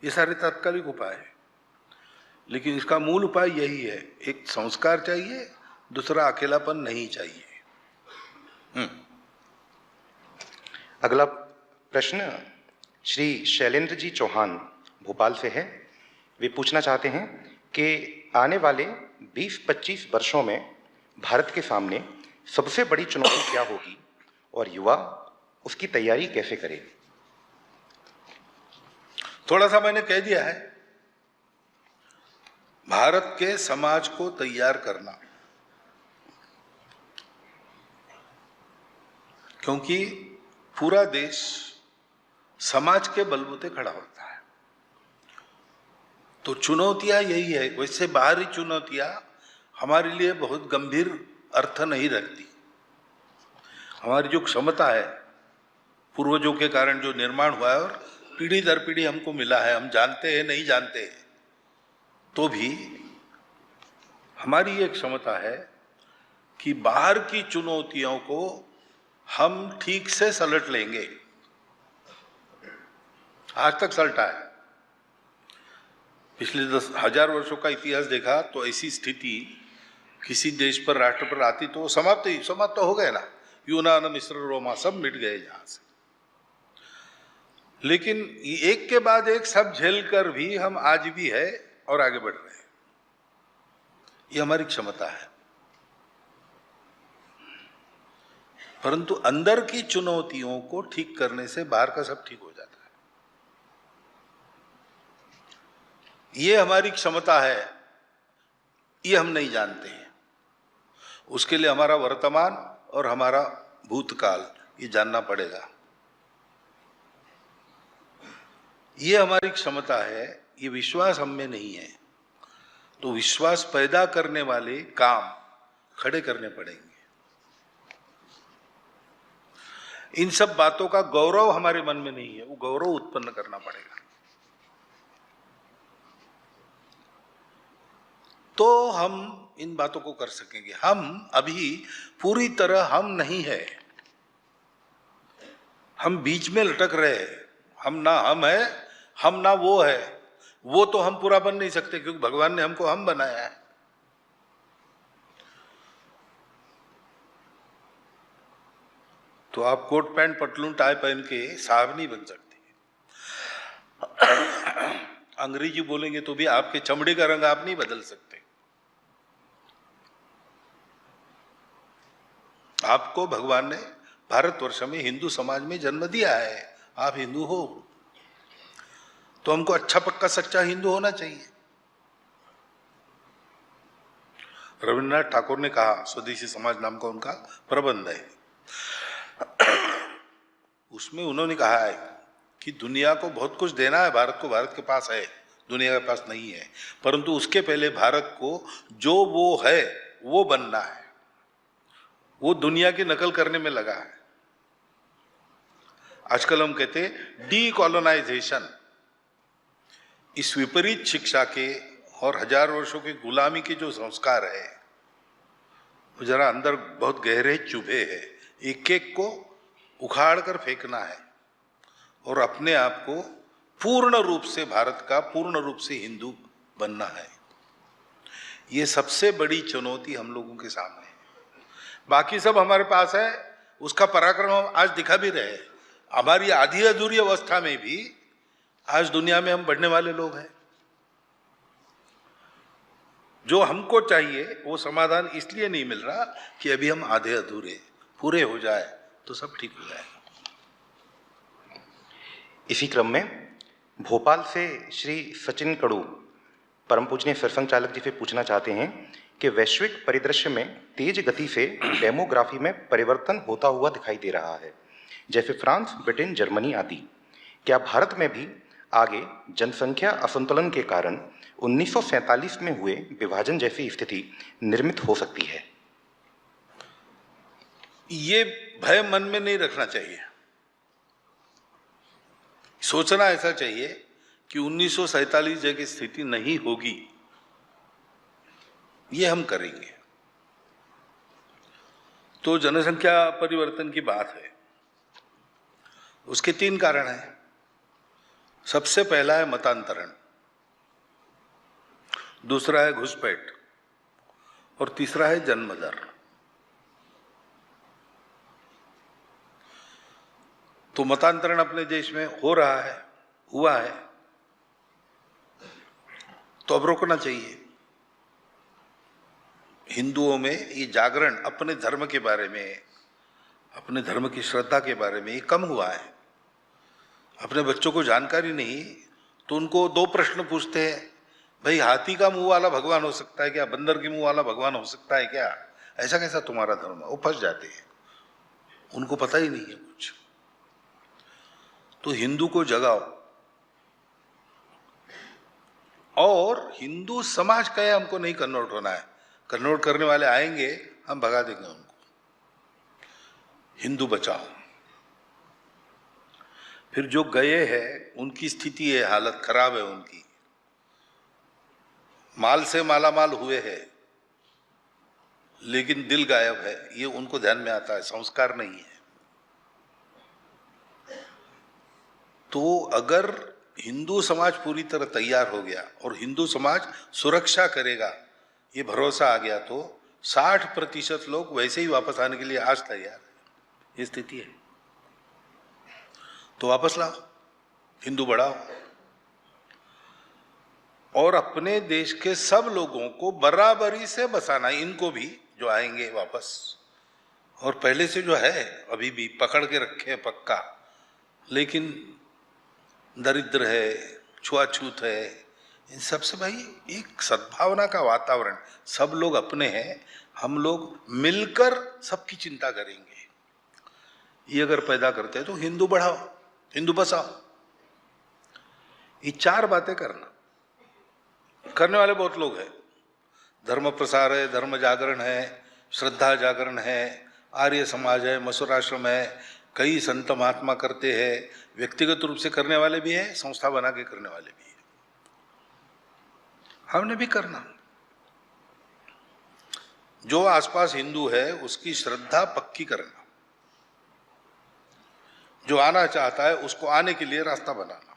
[SPEAKER 2] ये सारे तात्कालिक उपाय है। लेकिन इसका मूल उपाय यही है, एक संस्कार चाहिए, दूसरा अकेलापन नहीं चाहिए।
[SPEAKER 1] अगला प्रश्न श्री शैलेंद्र जी चौहान भोपाल से है। वे पूछना चाहते हैं कि आने वाले 20-25 वर्षों में भारत के सामने सबसे बड़ी चुनौती क्या होगी और युवा उसकी तैयारी कैसे करे?
[SPEAKER 2] थोड़ा सा मैंने कह दिया है, भारत के समाज को तैयार करना, क्योंकि पूरा देश समाज के बलबूते खड़ा होता है। तो चुनौतियां यही है। वैसे बाहरी चुनौतियां हमारे लिए बहुत गंभीर अर्थ नहीं रखती। हमारी जो क्षमता है, पूर्वजों के कारण जो निर्माण हुआ है और पीढ़ी दर पीढ़ी हमको मिला है, हम जानते हैं नहीं जानते, तो भी हमारी ये क्षमता है कि बाहर की चुनौतियों को हम ठीक से सलट लेंगे। आज तक सलटा है। पिछले 10,000 वर्षों का इतिहास देखा तो ऐसी स्थिति किसी देश पर, राष्ट्र पर आती तो समाप्त तो हो गए ना। यूनान, मिस्र, रोमा सब मिट गए यहां से। लेकिन एक के बाद एक सब झेल कर भी हम आज भी है और आगे बढ़ रहे हैं। ये हमारी क्षमता है। परंतु अंदर की चुनौतियों को ठीक करने से बाहर का सब ठीक हो जाता है। ये हमारी क्षमता है, ये हम नहीं जानते हैं। उसके लिए हमारा वर्तमान और हमारा भूतकाल ये जानना पड़ेगा। ये हमारी क्षमता है, ये विश्वास हम में नहीं है। तो विश्वास पैदा करने वाले काम खड़े करने पड़ेंगे। इन सब बातों का गौरव हमारे मन में नहीं है, वो गौरव उत्पन्न करना पड़ेगा। तो हम इन बातों को कर सकेंगे। हम अभी पूरी तरह हम नहीं है, हम बीच में लटक रहे हैं। हम ना हम है, हम ना वो है। वो तो हम पूरा बन नहीं सकते क्योंकि भगवान ने हमको हम बनाया है। तो आप कोट पैंट पतलून टाई पहन के साहब नहीं बन सकते। अंग्रेजी बोलेंगे तो भी आपके चमड़े का रंग आप नहीं बदल सकते। आपको भगवान ने भारतवर्ष में हिंदू समाज में जन्म दिया है, आप हिंदू हो, तो हमको अच्छा पक्का सच्चा हिंदू होना चाहिए। रविन्द्रनाथ ठाकुर ने कहा, स्वदेशी समाज नाम का उनका प्रबंध है, उसमें उन्होंने कहा है कि दुनिया को बहुत कुछ देना है, भारत को, भारत के पास है, दुनिया के पास नहीं है, परंतु उसके पहले भारत को जो वो है वो बनना है। वो दुनिया की नकल करने में लगा है। आजकल हम कहते हैं डीकॉलोनाइजेशन। इस विपरीत शिक्षा के और हजार वर्षों की गुलामी के जो संस्कार है वो जरा अंदर बहुत गहरे चुभे हैं। एक एक को उखाड़ कर फेंकना है और अपने आप को पूर्ण रूप से भारत का, पूर्ण रूप से हिंदू बनना है। ये सबसे बड़ी चुनौती हम लोगों के सामने है। बाकी सब हमारे पास है, उसका पराक्रम हम आज दिखा भी रहे हैं। हमारी आधी अधूरी अवस्था में भी आज दुनिया में हम बढ़ने वाले लोग हैं। जो हमको चाहिए वो समाधान इसलिए नहीं मिल रहा कि अभी हम आधे अधूरे, पूरे हो जाए तो सब ठीक हो जाए।
[SPEAKER 1] इसी क्रम में भोपाल से श्री सचिन कड़ू परम पूजनीय सरसंघ चालक जी से पूछना चाहते हैं कि वैश्विक परिदृश्य में तेज गति से डेमोग्राफी में परिवर्तन होता हुआ दिखाई दे रहा है, जैसे फ्रांस, ब्रिटेन, जर्मनी आदि। क्या भारत में भी आगे जनसंख्या असंतुलन के कारण 1947 में हुए विभाजन जैसी स्थिति निर्मित हो सकती है?
[SPEAKER 2] ये भय मन में नहीं रखना चाहिए। सोचना ऐसा चाहिए कि 1947 जैसी स्थिति नहीं होगी, ये हम करेंगे। तो जनसंख्या परिवर्तन की बात है, उसके 3 कारण हैं। सबसे पहला है मतांतरण, दूसरा है घुसपैठ और तीसरा है जन्म दर। तो मतांतरण अपने देश में हो रहा है, हुआ है, तो अब रोकना चाहिए। हिंदुओं में ये जागरण अपने धर्म के बारे में, अपने धर्म की श्रद्धा के बारे में ये कम हुआ है। अपने बच्चों को जानकारी नहीं तो उनको 2 प्रश्न पूछते हैं, भाई हाथी का मुंह वाला भगवान हो सकता है क्या, बंदर के मुंह वाला भगवान हो सकता है क्या, ऐसा कैसा तुम्हारा धर्म है? वो फंस जाते हैं, उनको पता ही नहीं है कुछ। तो हिंदू को जगाओ, और हिंदू समाज का है, हमको नहीं कन्वर्ट होना है। कन्वर्ट करने वाले आएंगे, हम भगा देंगे उनको। हिंदू बचाओ। फिर जो गए हैं उनकी स्थिति है, हालत खराब है उनकी, माल से मालामाल हुए हैं लेकिन दिल गायब है, ये उनको ध्यान में आता है, संस्कार नहीं है। तो अगर हिंदू समाज पूरी तरह तैयार हो गया और हिंदू समाज सुरक्षा करेगा, ये भरोसा आ गया, तो 60% लोग वैसे ही वापस आने के लिए आज तैयार है। ये स्थिति है। तो वापस लाओ, हिंदू बढ़ाओ, और अपने देश के सब लोगों को बराबरी से बसाना, इनको भी जो आएंगे वापस, और पहले से जो है अभी भी पकड़ के रखे पक्का, लेकिन दरिद्र है, छुआछूत है, इन सब से भाई एक सद्भावना का वातावरण, सब लोग अपने हैं, हम लोग मिलकर सबकी चिंता करेंगे, ये अगर पैदा करते हैं तो हिंदू बढ़ाओ, हिंदू बसाओ। ये 4 बातें करना, करने वाले बहुत लोग हैं। धर्म प्रसार है, धर्म जागरण है, श्रद्धा जागरण है, आर्य समाज है, मसूराश्रम है, कई संत महात्मा करते हैं, व्यक्तिगत रूप से करने वाले भी हैं, संस्था बना के करने वाले भी हैं। हमने भी करना। जो आसपास हिंदू है उसकी श्रद्धा पक्की करना, जो आना चाहता है उसको आने के लिए रास्ता बनाना,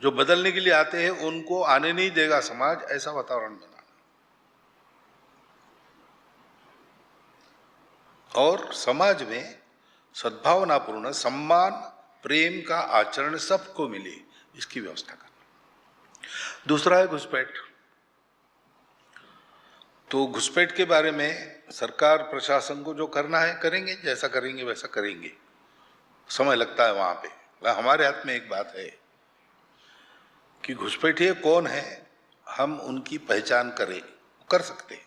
[SPEAKER 2] जो बदलने के लिए आते हैं उनको आने नहीं देगा समाज, ऐसा वातावरण बनाना, और समाज में सद्भावनापूर्ण सम्मान प्रेम का आचरण सबको मिले, इसकी व्यवस्था करना। दूसरा है घुसपैठ। तो घुसपैठ के बारे में सरकार प्रशासन को जो करना है करेंगे, जैसा करेंगे वैसा करेंगे, समय लगता है वहां पे। हमारे हाथ में एक बात है कि घुसपैठिए कौन है, हम उनकी पहचान करें, कर सकते हैं,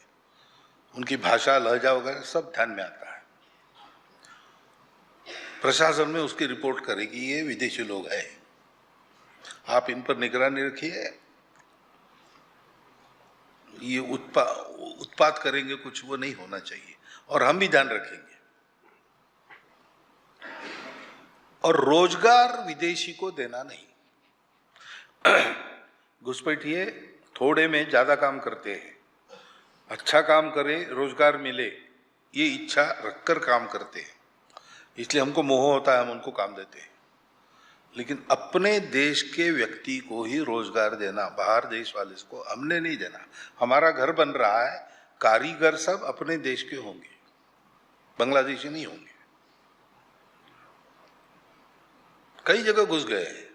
[SPEAKER 2] उनकी भाषा लहजा वगैरह सब ध्यान में आता है। प्रशासन में उसकी रिपोर्ट करेगी ये विदेशी लोग हैं, आप इन पर निगरानी रखिए, ये उत्पात करेंगे कुछ, वो नहीं होना चाहिए, और हम भी ध्यान रखेंगे। और रोजगार विदेशी को देना नहीं। घुसपैठिए थोड़े में ज्यादा काम करते हैं, अच्छा काम करे रोजगार मिले ये इच्छा रखकर काम करते हैं, इसलिए हमको मोह होता है, हम उनको काम देते हैं। लेकिन अपने देश के व्यक्ति को ही रोजगार देना, बाहर देश वाले को हमने नहीं देना। हमारा घर बन रहा है, कारीगर सब अपने देश के होंगे, बांग्लादेशी नहीं होंगे। कई जगह घुस गए हैं,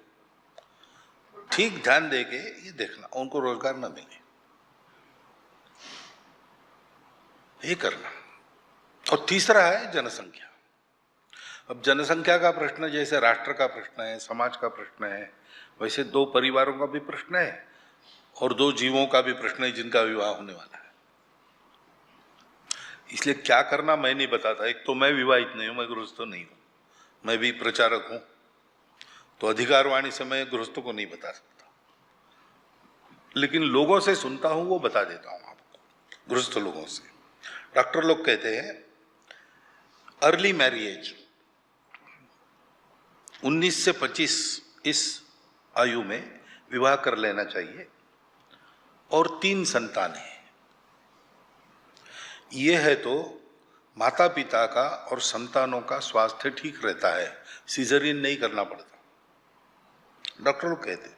[SPEAKER 2] ठीक ध्यान देके ये देखना उनको रोजगार न मिले, ये करना। और तीसरा है जनसंख्या। अब जनसंख्या का प्रश्न जैसे राष्ट्र का प्रश्न है, समाज का प्रश्न है, वैसे दो परिवारों का भी प्रश्न है और दो जीवों का भी प्रश्न है जिनका विवाह होने वाला है। इसलिए क्या करना मैं नहीं बताता। एक तो मैं विवाहित नहीं हूं, मैं गृहस्थ नहीं हूं, मैं भी प्रचारक हूं, तो अधिकारवाणी से मैं गृहस्थों को नहीं बता सकता, लेकिन लोगों से सुनता हूं वो बता देता हूं आपको, गृहस्थ लोगों से। डॉक्टर लोग कहते हैं अर्ली मैरिज 19 से 25 इस आयु में विवाह कर लेना चाहिए, और 3 संतान है। ये है तो माता पिता का और संतानों का स्वास्थ्य ठीक रहता है, सीजरियन नहीं करना पड़ता, डॉक्टर लोग कहते हैं।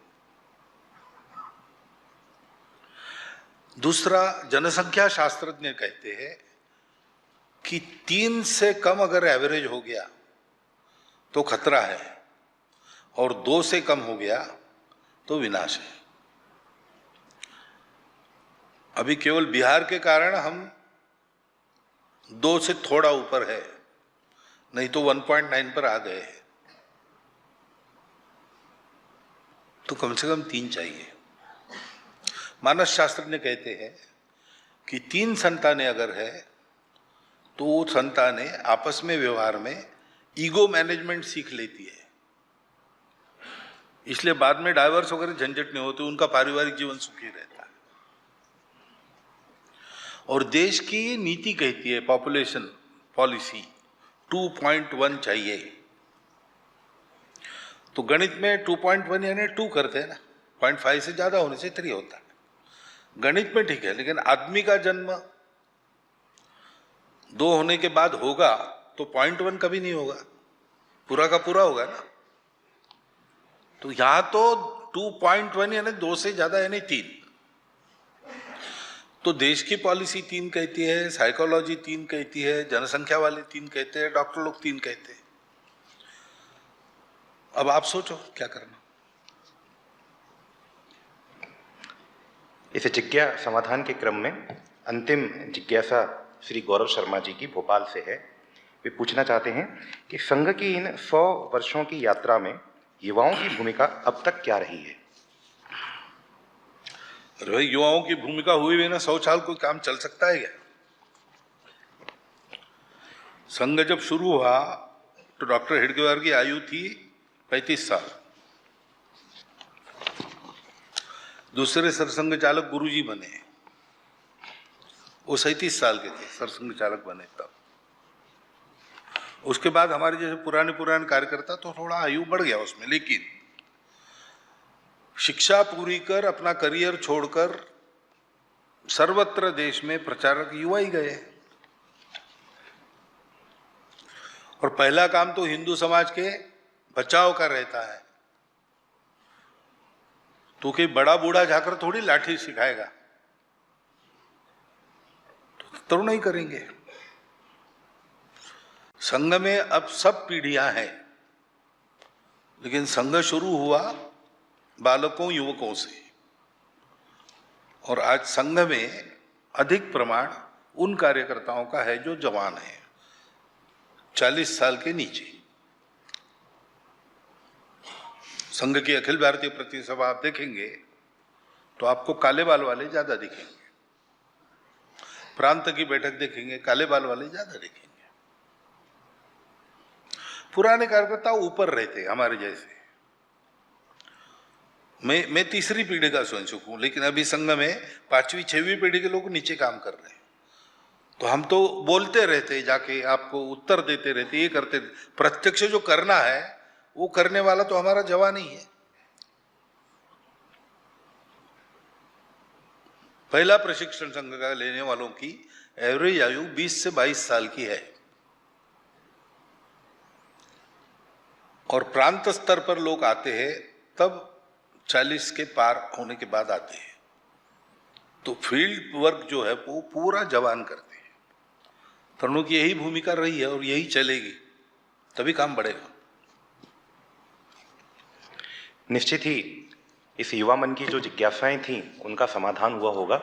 [SPEAKER 2] दूसरा, जनसंख्या शास्त्रज्ञ कहते हैं कि 3 से कम अगर एवरेज हो गया तो खतरा है, और 2 से कम हो गया तो विनाश है। अभी केवल बिहार के कारण हम 2 से थोड़ा ऊपर है, नहीं तो 1.9 पर आ गए हैं। तो कम से कम 3 चाहिए। मानस शास्त्रज्ञ कहते हैं कि 3 संतानें अगर है तो वो संतानें आपस में व्यवहार में ईगो मैनेजमेंट सीख लेती है, इसलिए बाद में डाइवर्स वगैरह झंझट नहीं होते, उनका पारिवारिक जीवन सुखी रहता है। और देश की नीति कहती है, पॉपुलेशन पॉलिसी 2.1 चाहिए। तो गणित में 2.1 यानी 2 करते हैं ना, 0.5 से ज्यादा होने से 3 होता है। गणित में ठीक है, लेकिन आदमी का जन्म 2 होने के बाद होगा तो 0.1 कभी नहीं होगा, पूरा का पूरा होगा ना। तो यहां तो 2.1 यानी 2 से ज्यादा यानी 3। तो देश की पॉलिसी 3 कहती है, साइकोलॉजी 3 कहती है, जनसंख्या वाले 3 कहते हैं, डॉक्टर लोग 3 कहते हैं। अब आप सोचो क्या करना।
[SPEAKER 1] इस जिज्ञासा समाधान के क्रम में अंतिम जिज्ञासा श्री गौरव शर्मा जी की भोपाल से है। वे पूछना चाहते हैं कि संघ की इन 100 वर्षों की यात्रा में युवाओं की भूमिका अब तक क्या रही है?
[SPEAKER 2] अरे भाई, युवाओं की भूमिका हुई बिना 100 साल कोई काम चल सकता है क्या? संघ जब शुरू हुआ तो डॉक्टर हेडगेवार की आयु थी 35 साल। दूसरे सरसंघ चालक गुरुजी बने, वो 37 साल के थे, सरसंघ चालक बने तब। उसके बाद हमारे जैसे पुराने कार्यकर्ता तो थोड़ा आयु बढ़ गया उसमें, लेकिन शिक्षा पूरी कर अपना करियर छोड़कर सर्वत्र देश में प्रचारक युवा ही गए और पहला काम तो हिंदू समाज के बचाव का रहता है। तो कि बड़ा बूढ़ा जाकर थोड़ी लाठी सिखाएगा, तो तरुण ही करेंगे। संघ में अब सब पीढ़ियां हैं, लेकिन संघ शुरू हुआ बालकों युवकों से, और आज संघ में अधिक प्रमाण उन कार्यकर्ताओं का है जो जवान है, 40 साल के नीचे। संघ की अखिल भारतीय प्रतिनिधि सभा आप देखेंगे तो आपको काले बाल वाले ज्यादा दिखेंगे, प्रांत की बैठक देखेंगे काले बाल वाले ज्यादा दिखेंगे। पुराने कार्यकर्ता ऊपर रहते हमारे जैसे। मैं तीसरी पीढ़ी का स्वयंसेवक हूं, लेकिन अभी संघ में 5वीं 6वीं पीढ़ी के लोग नीचे काम कर रहे हैं। तो हम तो बोलते रहते, जाके आपको उत्तर देते रहते, ये करते, प्रत्यक्ष जो करना है वो करने वाला तो हमारा जवान ही है। पहला प्रशिक्षण संघ का लेने वालों की एवरेज आयु 20 से 22 साल की है, और प्रांत स्तर पर लोग आते हैं तब 40 के पार होने के बाद आते हैं। तो फील्ड वर्क जो है वो पूरा जवान करते हैं। तरुणों की यही भूमिका रही है और यही चलेगी, तभी काम बढ़ेगा।
[SPEAKER 1] निश्चित ही इस युवा मन की जो जिज्ञासाएं थीं उनका समाधान हुआ होगा,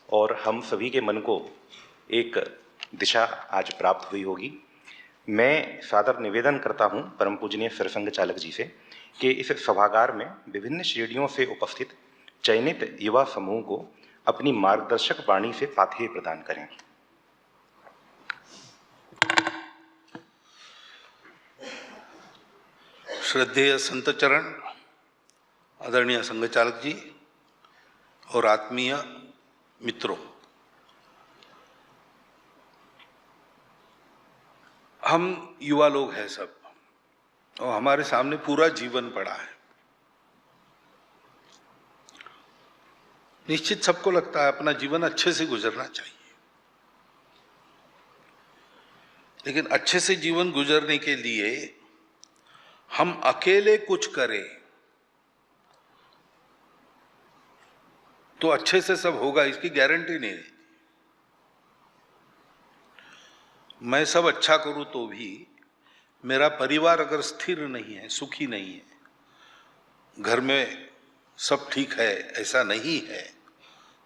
[SPEAKER 1] और हम सभी के मन को एक दिशा आज प्राप्त हुई होगी। मैं सादर निवेदन करता हूं परम पूजनीय सरसंघ चालक जी से कि इस सभागार में विभिन्न श्रेणियों से उपस्थित चयनित युवा समूह को अपनी मार्गदर्शक वाणी से पाथेय प्रदान करें।
[SPEAKER 2] श्रद्धेय संत चरण, आदरणीय संघ चालक जी और आत्मीय मित्रों, हम युवा लोग हैं सब, और हमारे सामने पूरा जीवन पड़ा है। निश्चित सबको लगता है अपना जीवन अच्छे से गुजरना चाहिए, लेकिन अच्छे से जीवन गुजरने के लिए हम अकेले कुछ करें तो अच्छे से सब होगा, इसकी गारंटी नहीं रहती। मैं सब अच्छा करूं तो भी मेरा परिवार अगर स्थिर नहीं है, सुखी नहीं है, घर में सब ठीक है, ऐसा नहीं है,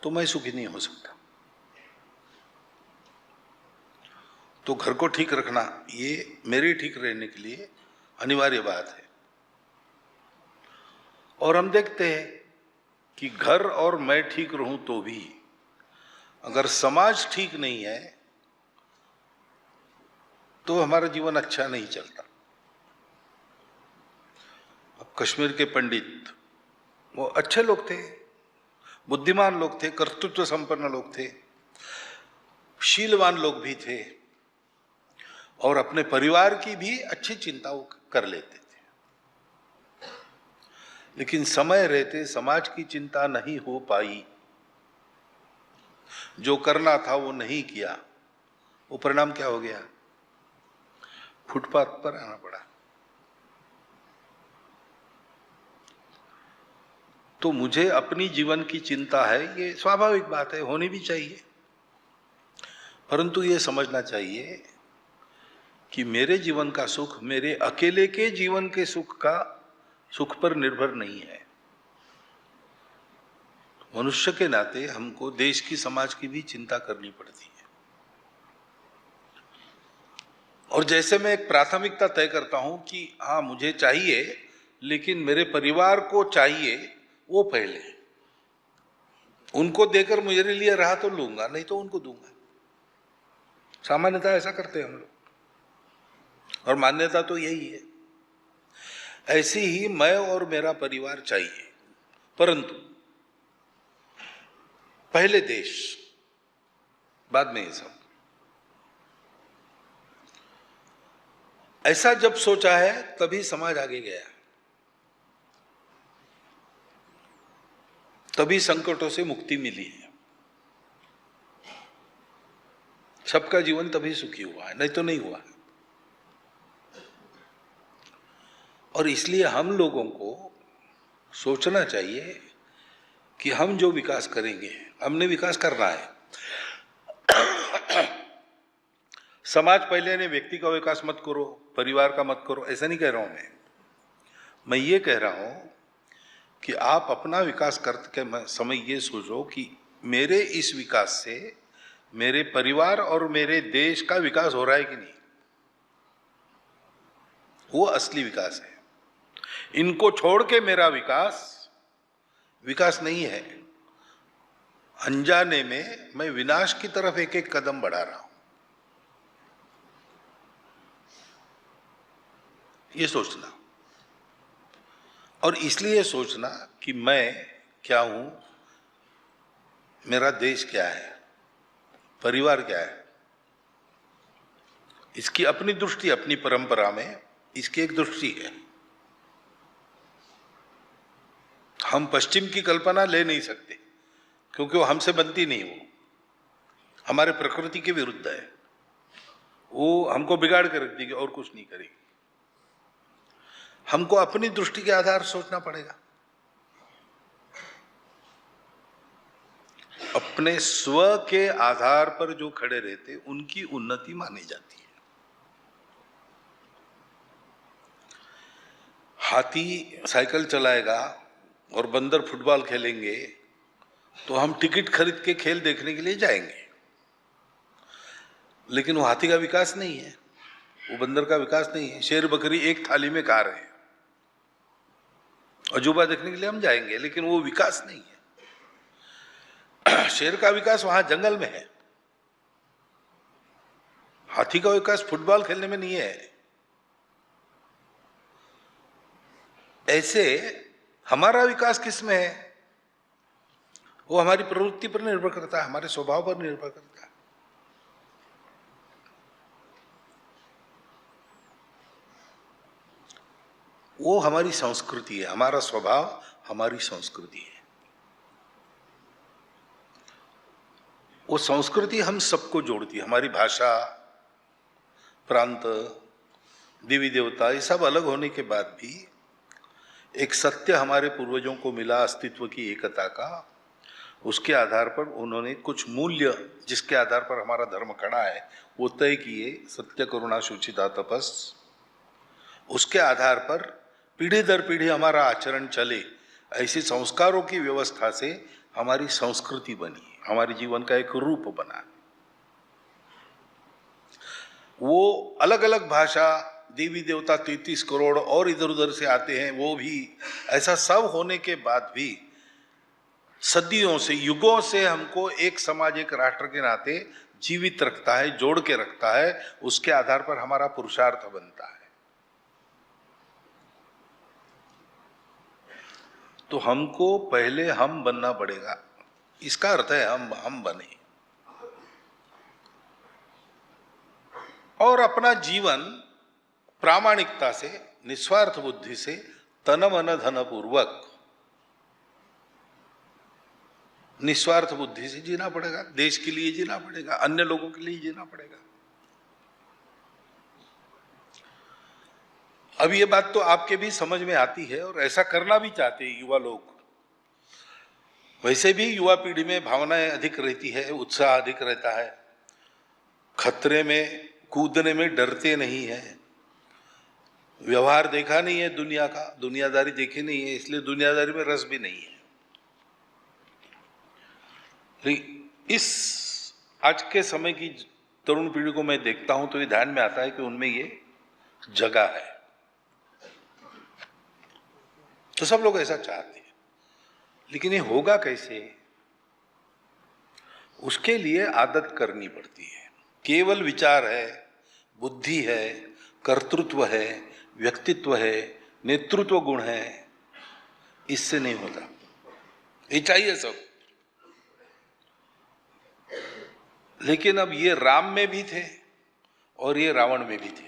[SPEAKER 2] तो मैं सुखी नहीं हो सकता। तो घर को ठीक रखना ये मेरे ठीक रहने के लिए अनिवार्य बात है। और हम देखते हैं कि घर और मैं ठीक रहूं तो भी अगर समाज ठीक नहीं है तो हमारा जीवन अच्छा नहीं चलता। अब कश्मीर के पंडित वो अच्छे लोग थे, बुद्धिमान लोग थे, कर्तृत्व संपन्न लोग थे, शीलवान लोग भी थे, और अपने परिवार की भी अच्छी चिंता वो कर लेते थे। लेकिन समय रहते समाज की चिंता नहीं हो पाई, जो करना था वो नहीं किया, वो परिणाम क्या हो गया? फुटपाथ पर आना पड़ा। तो मुझे अपनी जीवन की चिंता है, ये स्वाभाविक बात है, होनी भी चाहिए, परंतु ये समझना चाहिए कि मेरे जीवन का सुख मेरे अकेले के जीवन के सुख पर निर्भर नहीं है। मनुष्य के नाते हमको देश की, समाज की भी चिंता करनी पड़ती है। और जैसे मैं एक प्राथमिकता तय करता हूं कि हाँ मुझे चाहिए, लेकिन मेरे परिवार को चाहिए, वो पहले, उनको देकर मेरे लिए रहा तो लूंगा, नहीं तो उनको दूंगा। सामान्यतः ऐसा करते हैं हम लोग, और मान्यता तो यही है। ऐसी ही मैं और मेरा परिवार चाहिए, परंतु पहले देश, बाद में ये सब। ऐसा जब सोचा है तभी समाज आगे गया, तभी संकटों से मुक्ति मिली है। सबका जीवन तभी सुखी हुआ है, नहीं तो नहीं हुआ। और इसलिए हम लोगों को सोचना चाहिए कि हम जो विकास करेंगे, हमने विकास करना है। समाज पहले ने, व्यक्ति का विकास मत करो, परिवार का मत करो, ऐसा नहीं कह रहा हूं मैं ये कह रहा हूं कि आप अपना विकास करते समय ये सोचो कि मेरे इस विकास से मेरे परिवार और मेरे देश का विकास हो रहा है कि नहीं। वो असली विकास है। इनको छोड़ के मेरा विकास नहीं है। अनजाने में मैं विनाश की तरफ एक एक कदम बढ़ा रहा हूं। ये सोचना, और इसलिए सोचना कि मैं क्या हूं, मेरा देश क्या है, परिवार क्या है। इसकी अपनी दृष्टि, अपनी परंपरा में इसकी एक दृष्टि है। हम पश्चिम की कल्पना ले नहीं सकते क्योंकि वो हमसे बनती नहीं, वो हमारे प्रकृति के विरुद्ध है। वो हमको बिगाड़ के रख देगी और कुछ नहीं करेगी। हमको अपनी दृष्टि के आधार सोचना पड़ेगा। अपने स्व के आधार पर जो खड़े रहते उनकी उन्नति मानी जाती है। हाथी साइकिल चलाएगा और बंदर फुटबॉल खेलेंगे तो हम टिकट खरीद के खेल देखने के लिए जाएंगे, लेकिन वो हाथी का विकास नहीं है, वो बंदर का विकास नहीं है। शेर बकरी एक थाली में खा रहे हैं, अजूबा देखने के लिए हम जाएंगे, लेकिन वो विकास नहीं है। शेर का विकास वहां जंगल में है, हाथी का विकास फुटबॉल खेलने में नहीं है। ऐसे हमारा विकास किस में है? वो हमारी प्रवृत्ति पर निर्भर करता है, हमारे स्वभाव पर निर्भर करता है। वो हमारी संस्कृति है, हमारा स्वभाव हमारी संस्कृति है। वो संस्कृति हम सबको जोड़ती है। हमारी भाषा, प्रांत, देवी देवता, ये सब अलग होने के बाद भी एक सत्य हमारे पूर्वजों को मिला, अस्तित्व की एकता का। उसके आधार पर उन्होंने कुछ मूल्य, जिसके आधार पर हमारा धर्म खड़ा है, वो तय किए। सत्य, करुणा, शुचिता, तपस। उसके आधार पर पीढ़ी दर पीढ़ी हमारा आचरण चले, ऐसे संस्कारों की व्यवस्था से हमारी संस्कृति बनी, हमारे जीवन का एक रूप बना। वो अलग अलग भाषा, देवी देवता 33 करोड़ और इधर उधर से आते हैं, वो भी ऐसा सब होने के बाद भी सदियों से, युगों से हमको एक समाज, एक राष्ट्र के नाते जीवित रखता है, जोड़ के रखता है। उसके आधार पर हमारा पुरुषार्थ बनता है। तो हमको पहले हम बनना पड़ेगा। इसका अर्थ है हम बने और अपना जीवन प्रामाणिकता से, निस्वार्थ बुद्धि से, तन मन धन पूर्वक निस्वार्थ बुद्धि से जीना पड़ेगा। देश के लिए जीना पड़ेगा, अन्य लोगों के लिए जीना पड़ेगा। अब ये बात तो आपके भी समझ में आती है और ऐसा करना भी चाहते हैं युवा लोग। वैसे भी युवा पीढ़ी में भावनाएं अधिक रहती है, उत्साह अधिक रहता है, खतरे में कूदने में डरते नहीं है। व्यवहार देखा नहीं है दुनिया का, दुनियादारी देखी नहीं है, इसलिए दुनियादारी में रस भी नहीं है। इस आज के समय की तरुण पीढ़ी को मैं देखता हूं तो ये ध्यान में आता है कि उनमें ये जगह है। तो सब लोग ऐसा चाहते हैं, लेकिन ये होगा कैसे? उसके लिए आदत करनी पड़ती है। केवल विचार है, बुद्धि है, कर्तृत्व है, व्यक्तित्व है, नेतृत्व गुण है, इससे नहीं होता। ये चाहिए सब। लेकिन अब ये राम में भी थे और ये रावण में भी थे।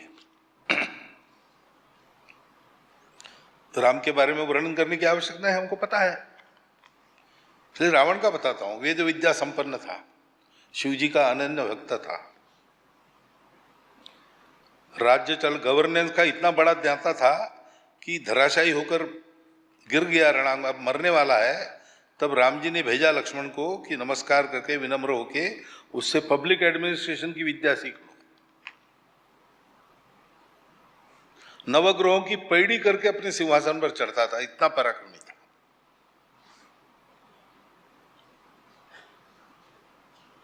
[SPEAKER 2] राम के बारे में वर्णन करने की आवश्यकता है, हमको पता है। फिर रावण का बताता हूं। वेद विद्या संपन्न था, शिव जी का अनन्य भक्त था, राज्य चल गवर्नेंस का इतना बड़ा ज्ञाता था कि धराशायी होकर गिर गया रणांग, अब मरने वाला है, तब राम जी ने भेजा लक्ष्मण को कि नमस्कार करके विनम्र होके उससे पब्लिक एडमिनिस्ट्रेशन की विद्या सीख लो। नवग्रहों की पैड़ी करके अपने सिंहासन पर चढ़ता था, इतना पराक्रमी था।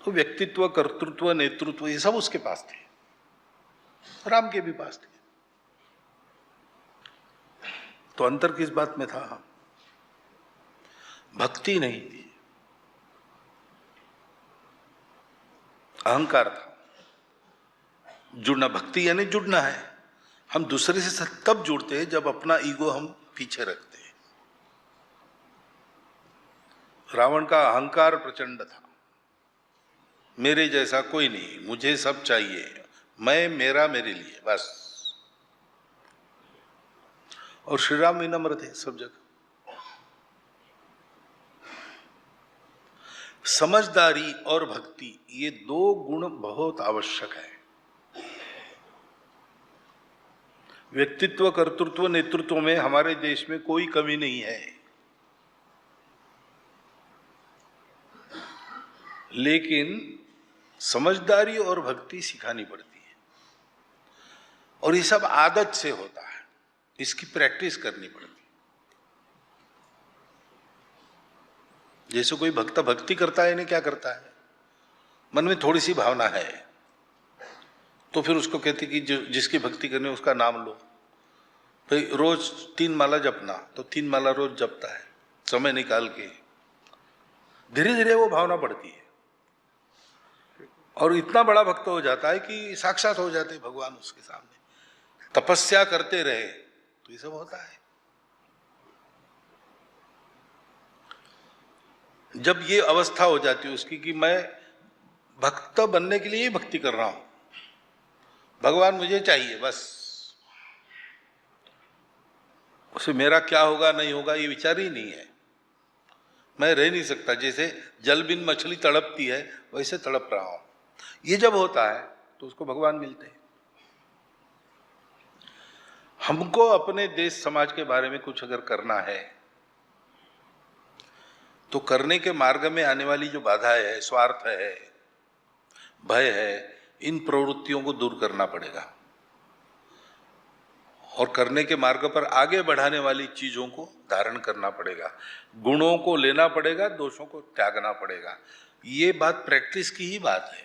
[SPEAKER 2] तो व्यक्तित्व, कर्तृत्व, नेतृत्व ये सब उसके पास थे, राम के भी पास थे। तो अंतर किस बात में था? भक्ति नहीं थी, अहंकार था। जुड़ना, भक्ति यानी जुड़ना है। हम दूसरे से तब जुड़ते हैं जब अपना ईगो हम पीछे रखते हैं। रावण का अहंकार प्रचंड था, मेरे जैसा कोई नहीं, मुझे सब चाहिए, मैं मेरा मेरे लिए बस। और श्री राम विनम्र थे सब जगह। समझदारी और भक्ति ये दो गुण बहुत आवश्यक है। व्यक्तित्व, कर्तृत्व, नेतृत्व में हमारे देश में कोई कमी नहीं है, लेकिन समझदारी और भक्ति सिखानी पड़ती है। और ये सब आदत से होता है, इसकी प्रैक्टिस करनी पड़ती है। जैसे कोई भक्त भक्ति करता है, इन्हें क्या करता है, मन में थोड़ी सी भावना है तो फिर उसको कहते कि जिसकी भक्ति करनी है उसका नाम लो भाई, रोज 3 माला जपना, तो 3 माला रोज जपता है समय निकाल के। धीरे धीरे वो भावना बढ़ती है और इतना बड़ा भक्त हो जाता है कि साक्षात हो जाते भगवान उसके सामने। तपस्या करते रहे तो ये सब होता है। जब ये अवस्था हो जाती है उसकी कि मैं भक्त बनने के लिए ही भक्ति कर रहा हूं, भगवान मुझे चाहिए बस, उसे मेरा क्या होगा नहीं होगा ये विचार ही नहीं है। मैं रह नहीं सकता, जैसे जल बिन मछली तड़पती है वैसे तड़प रहा हूं। ये जब होता है तो उसको भगवान मिलते हैं। हमको अपने देश समाज के बारे में कुछ अगर करना है तो करने के मार्ग में आने वाली जो बाधाएं है, स्वार्थ है, भय है, इन प्रवृत्तियों को दूर करना पड़ेगा और करने के मार्ग पर आगे बढ़ाने वाली चीजों को धारण करना पड़ेगा। गुणों को लेना पड़ेगा, दोषों को त्यागना पड़ेगा। ये बात प्रैक्टिस की ही बात है।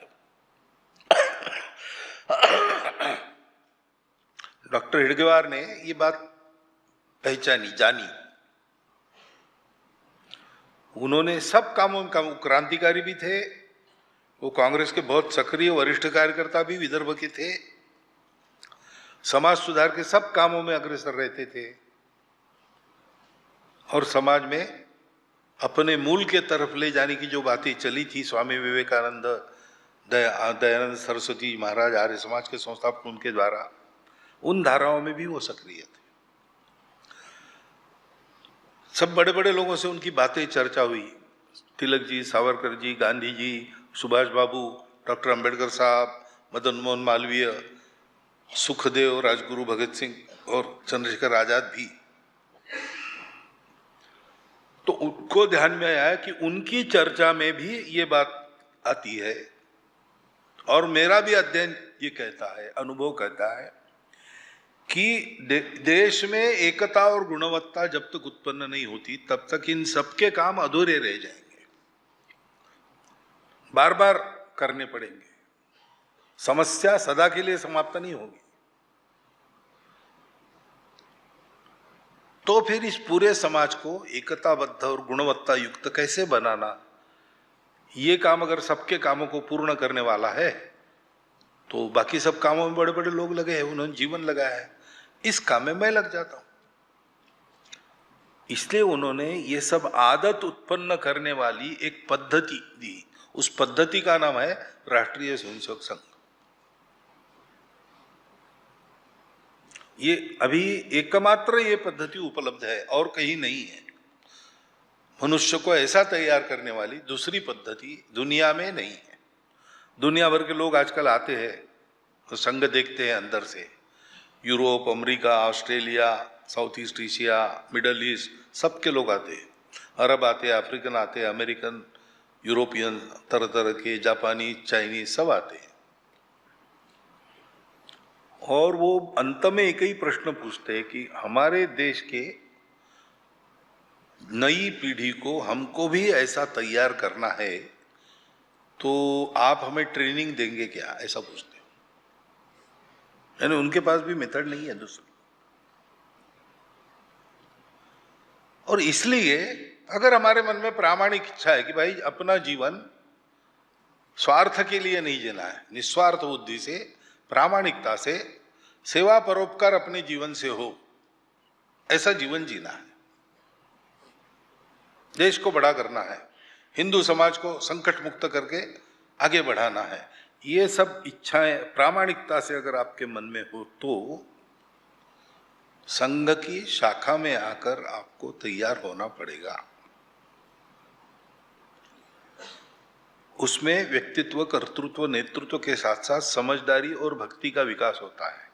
[SPEAKER 2] डॉक्टर हेडगेवार ने ये बात पहचानी, जानी। उन्होंने सब कामों में वो क्रांतिकारी भी थे, वो कांग्रेस के बहुत सक्रिय वरिष्ठ कार्यकर्ता भी विदर्भ के थे, समाज सुधार के सब कामों में अग्रसर रहते थे और समाज में अपने मूल के तरफ ले जाने की जो बातें चली थी, स्वामी विवेकानंद, दयानंद सरस्वती महाराज, आर्य समाज के संस्थापक, उनके द्वारा उन धाराओं में भी वो सक्रिय थे। सब बड़े बड़े लोगों से उनकी बातें चर्चा हुई, तिलक जी, सावरकर जी, गांधी जी, सुभाष बाबू, डॉक्टर अंबेडकर साहब, मदन मोहन मालवीय, सुखदेव, राजगुरु भगत सिंह और चंद्रशेखर आजाद भी। तो उनको ध्यान में आया कि उनकी चर्चा में भी ये बात आती है और मेरा भी अध्ययन ये कहता है, अनुभव कहता है कि देश में एकता और गुणवत्ता जब तक उत्पन्न नहीं होती तब तक इन सबके काम अधूरे रह जाएंगे, बार बार करने पड़ेंगे, समस्या सदा के लिए समाप्त नहीं होगी। तो फिर इस पूरे समाज को एकताबद्ध और गुणवत्ता युक्त कैसे बनाना, ये काम अगर सबके कामों को पूर्ण करने वाला है तो बाकी सब कामों में बड़े बड़े लोग लगे हैं, उन्होंने जीवन लगाया है, इस काम में मैं लग जाता हूं। इसलिए उन्होंने ये सब आदत उत्पन्न करने वाली एक पद्धति दी। उस पद्धति का नाम है राष्ट्रीय स्वयंसेवक संघ। ये अभी एकमात्र ये पद्धति उपलब्ध है और कहीं नहीं है। मनुष्य को ऐसा तैयार करने वाली दूसरी पद्धति दुनिया में नहीं है। दुनिया भर के लोग आजकल आते हैं संघ देखते हैं अंदर से, Europe, America, Australia, south east Asia, middle east, सबके लोग आते हैं। अरब आते हैं, अफ्रीकन आते हैं, अमेरिकन, यूरोपियन, तरह तरह के, जापानी, चाइनीज, सब आते हैं। और वो अंत में एक ही प्रश्न पूछते हैं कि हमारे देश के नई पीढ़ी को हमको भी ऐसा तैयार करना है, तो आप हमें ट्रेनिंग देंगे क्या, ऐसा पूछते हो। यानी उनके पास भी मेथड नहीं है दूसरी। और इसलिए अगर हमारे मन में प्रामाणिक इच्छा है कि भाई अपना जीवन स्वार्थ के लिए नहीं जीना है, निस्वार्थ बुद्धि से, प्रामाणिकता से, सेवा परोपकार अपने जीवन से हो, ऐसा जीवन जीना है, देश को बड़ा करना है, हिंदू समाज को संकट मुक्त करके आगे बढ़ाना है, ये सब इच्छाएं प्रामाणिकता से अगर आपके मन में हो तो संघ की शाखा में आकर आपको तैयार होना पड़ेगा। उसमें व्यक्तित्व, कर्तृत्व, नेतृत्व के साथ साथ समझदारी और भक्ति का विकास होता है।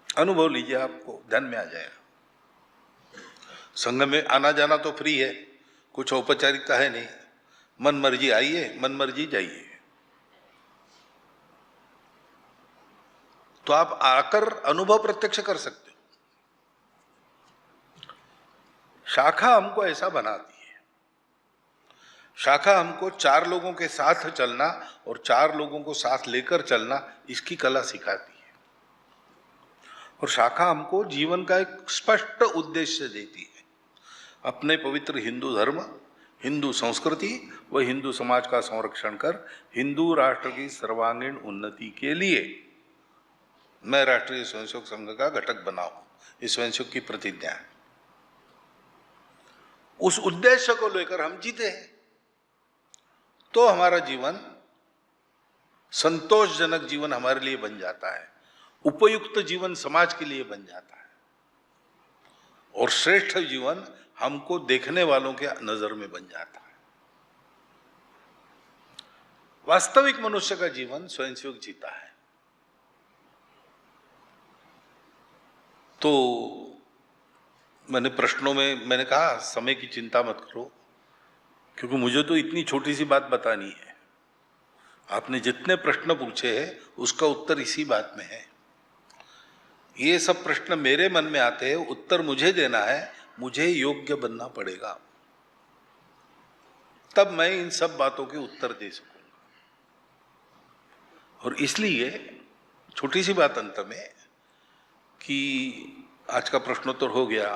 [SPEAKER 2] अनुभव लीजिए, आपको ध्यान में आ जाएगा। संघ में आना जाना तो फ्री है, कुछ औपचारिकता है नहीं, मन मर्जी आइए, मन मर्जी जाइए। तो आप आकर अनुभव प्रत्यक्ष कर सकते हो। शाखा हमको ऐसा बनाती है, शाखा हमको 4 लोगों के साथ चलना और 4 लोगों को साथ लेकर चलना, इसकी कला सिखाती है। और शाखा हमको जीवन का एक स्पष्ट उद्देश्य देती है। अपने पवित्र हिंदू धर्म, हिंदू संस्कृति व हिंदू समाज का संरक्षण कर हिंदू राष्ट्र की सर्वांगीण उन्नति के लिए मैं राष्ट्रीय स्वयंसेवक संघ का घटक बना हूं, इस स्वयंसेवक की प्रतिज्ञा है। उस उद्देश्य को लेकर हम जीते हैं तो हमारा जीवन संतोषजनक जीवन हमारे लिए बन जाता है, उपयुक्त जीवन समाज के लिए बन जाता है, और श्रेष्ठ जीवन हमको देखने वालों के नजर में बन जाता है। वास्तविक मनुष्य का जीवन स्वयंसेवक जीता है। तो मैंने प्रश्नों में मैंने कहा समय की चिंता मत करो, क्योंकि मुझे तो इतनी छोटी सी बात बतानी है। आपने जितने प्रश्न पूछे हैं उसका उत्तर इसी बात में है। ये सब प्रश्न मेरे मन में आते हैं, उत्तर मुझे देना है, मुझे योग्य बनना पड़ेगा, तब मैं इन सब बातों के उत्तर दे सकूंगा। और इसलिए छोटी सी बात अंत में कि आज का प्रश्नोत्तर हो गया,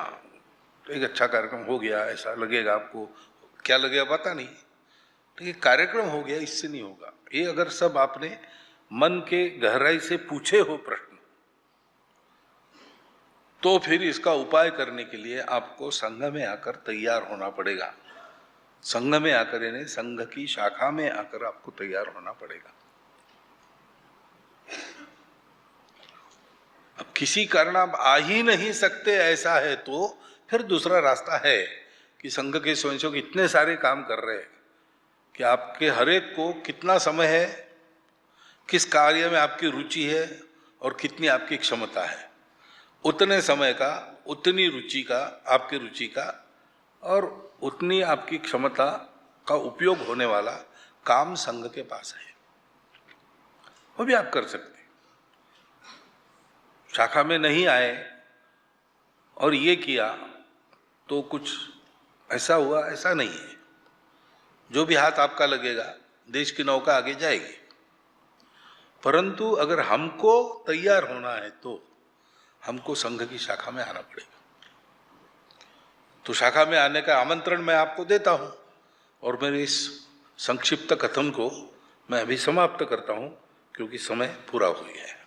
[SPEAKER 2] एक अच्छा कार्यक्रम हो गया, ऐसा लगेगा आपको, क्या लगेगा पता नहीं, लेकिन कार्यक्रम हो गया, इससे नहीं होगा। ये अगर सब आपने मन के गहराई से पूछे हो प्रश्न, तो फिर इसका उपाय करने के लिए आपको संघ में आकर तैयार होना पड़ेगा। संघ में आकर यानी संघ की शाखा में आकर आपको तैयार होना पड़ेगा। अब किसी कारण आप आ ही नहीं सकते ऐसा है तो फिर दूसरा रास्ता है कि संघ के स्वयंसेवक इतने सारे काम कर रहे हैं कि आपके हरेक को कितना समय है, किस कार्य में आपकी रुचि है और कितनी आपकी क्षमता है, उतने समय का, उतनी रुचि का, आपकी रुचि का और उतनी आपकी क्षमता का उपयोग होने वाला काम संघ के पास है, वो भी आप कर सकते हैं। शाखा में नहीं आए और ये किया तो कुछ ऐसा हुआ, ऐसा नहीं है। जो भी हाथ आपका लगेगा देश की नौका आगे जाएगी। परंतु अगर हमको तैयार होना है तो हमको संघ की शाखा में आना पड़ेगा। तो शाखा में आने का आमंत्रण मैं आपको देता हूं और मेरे इस संक्षिप्त कथन को मैं अभी समाप्त करता हूं, क्योंकि समय पूरा हो गया है।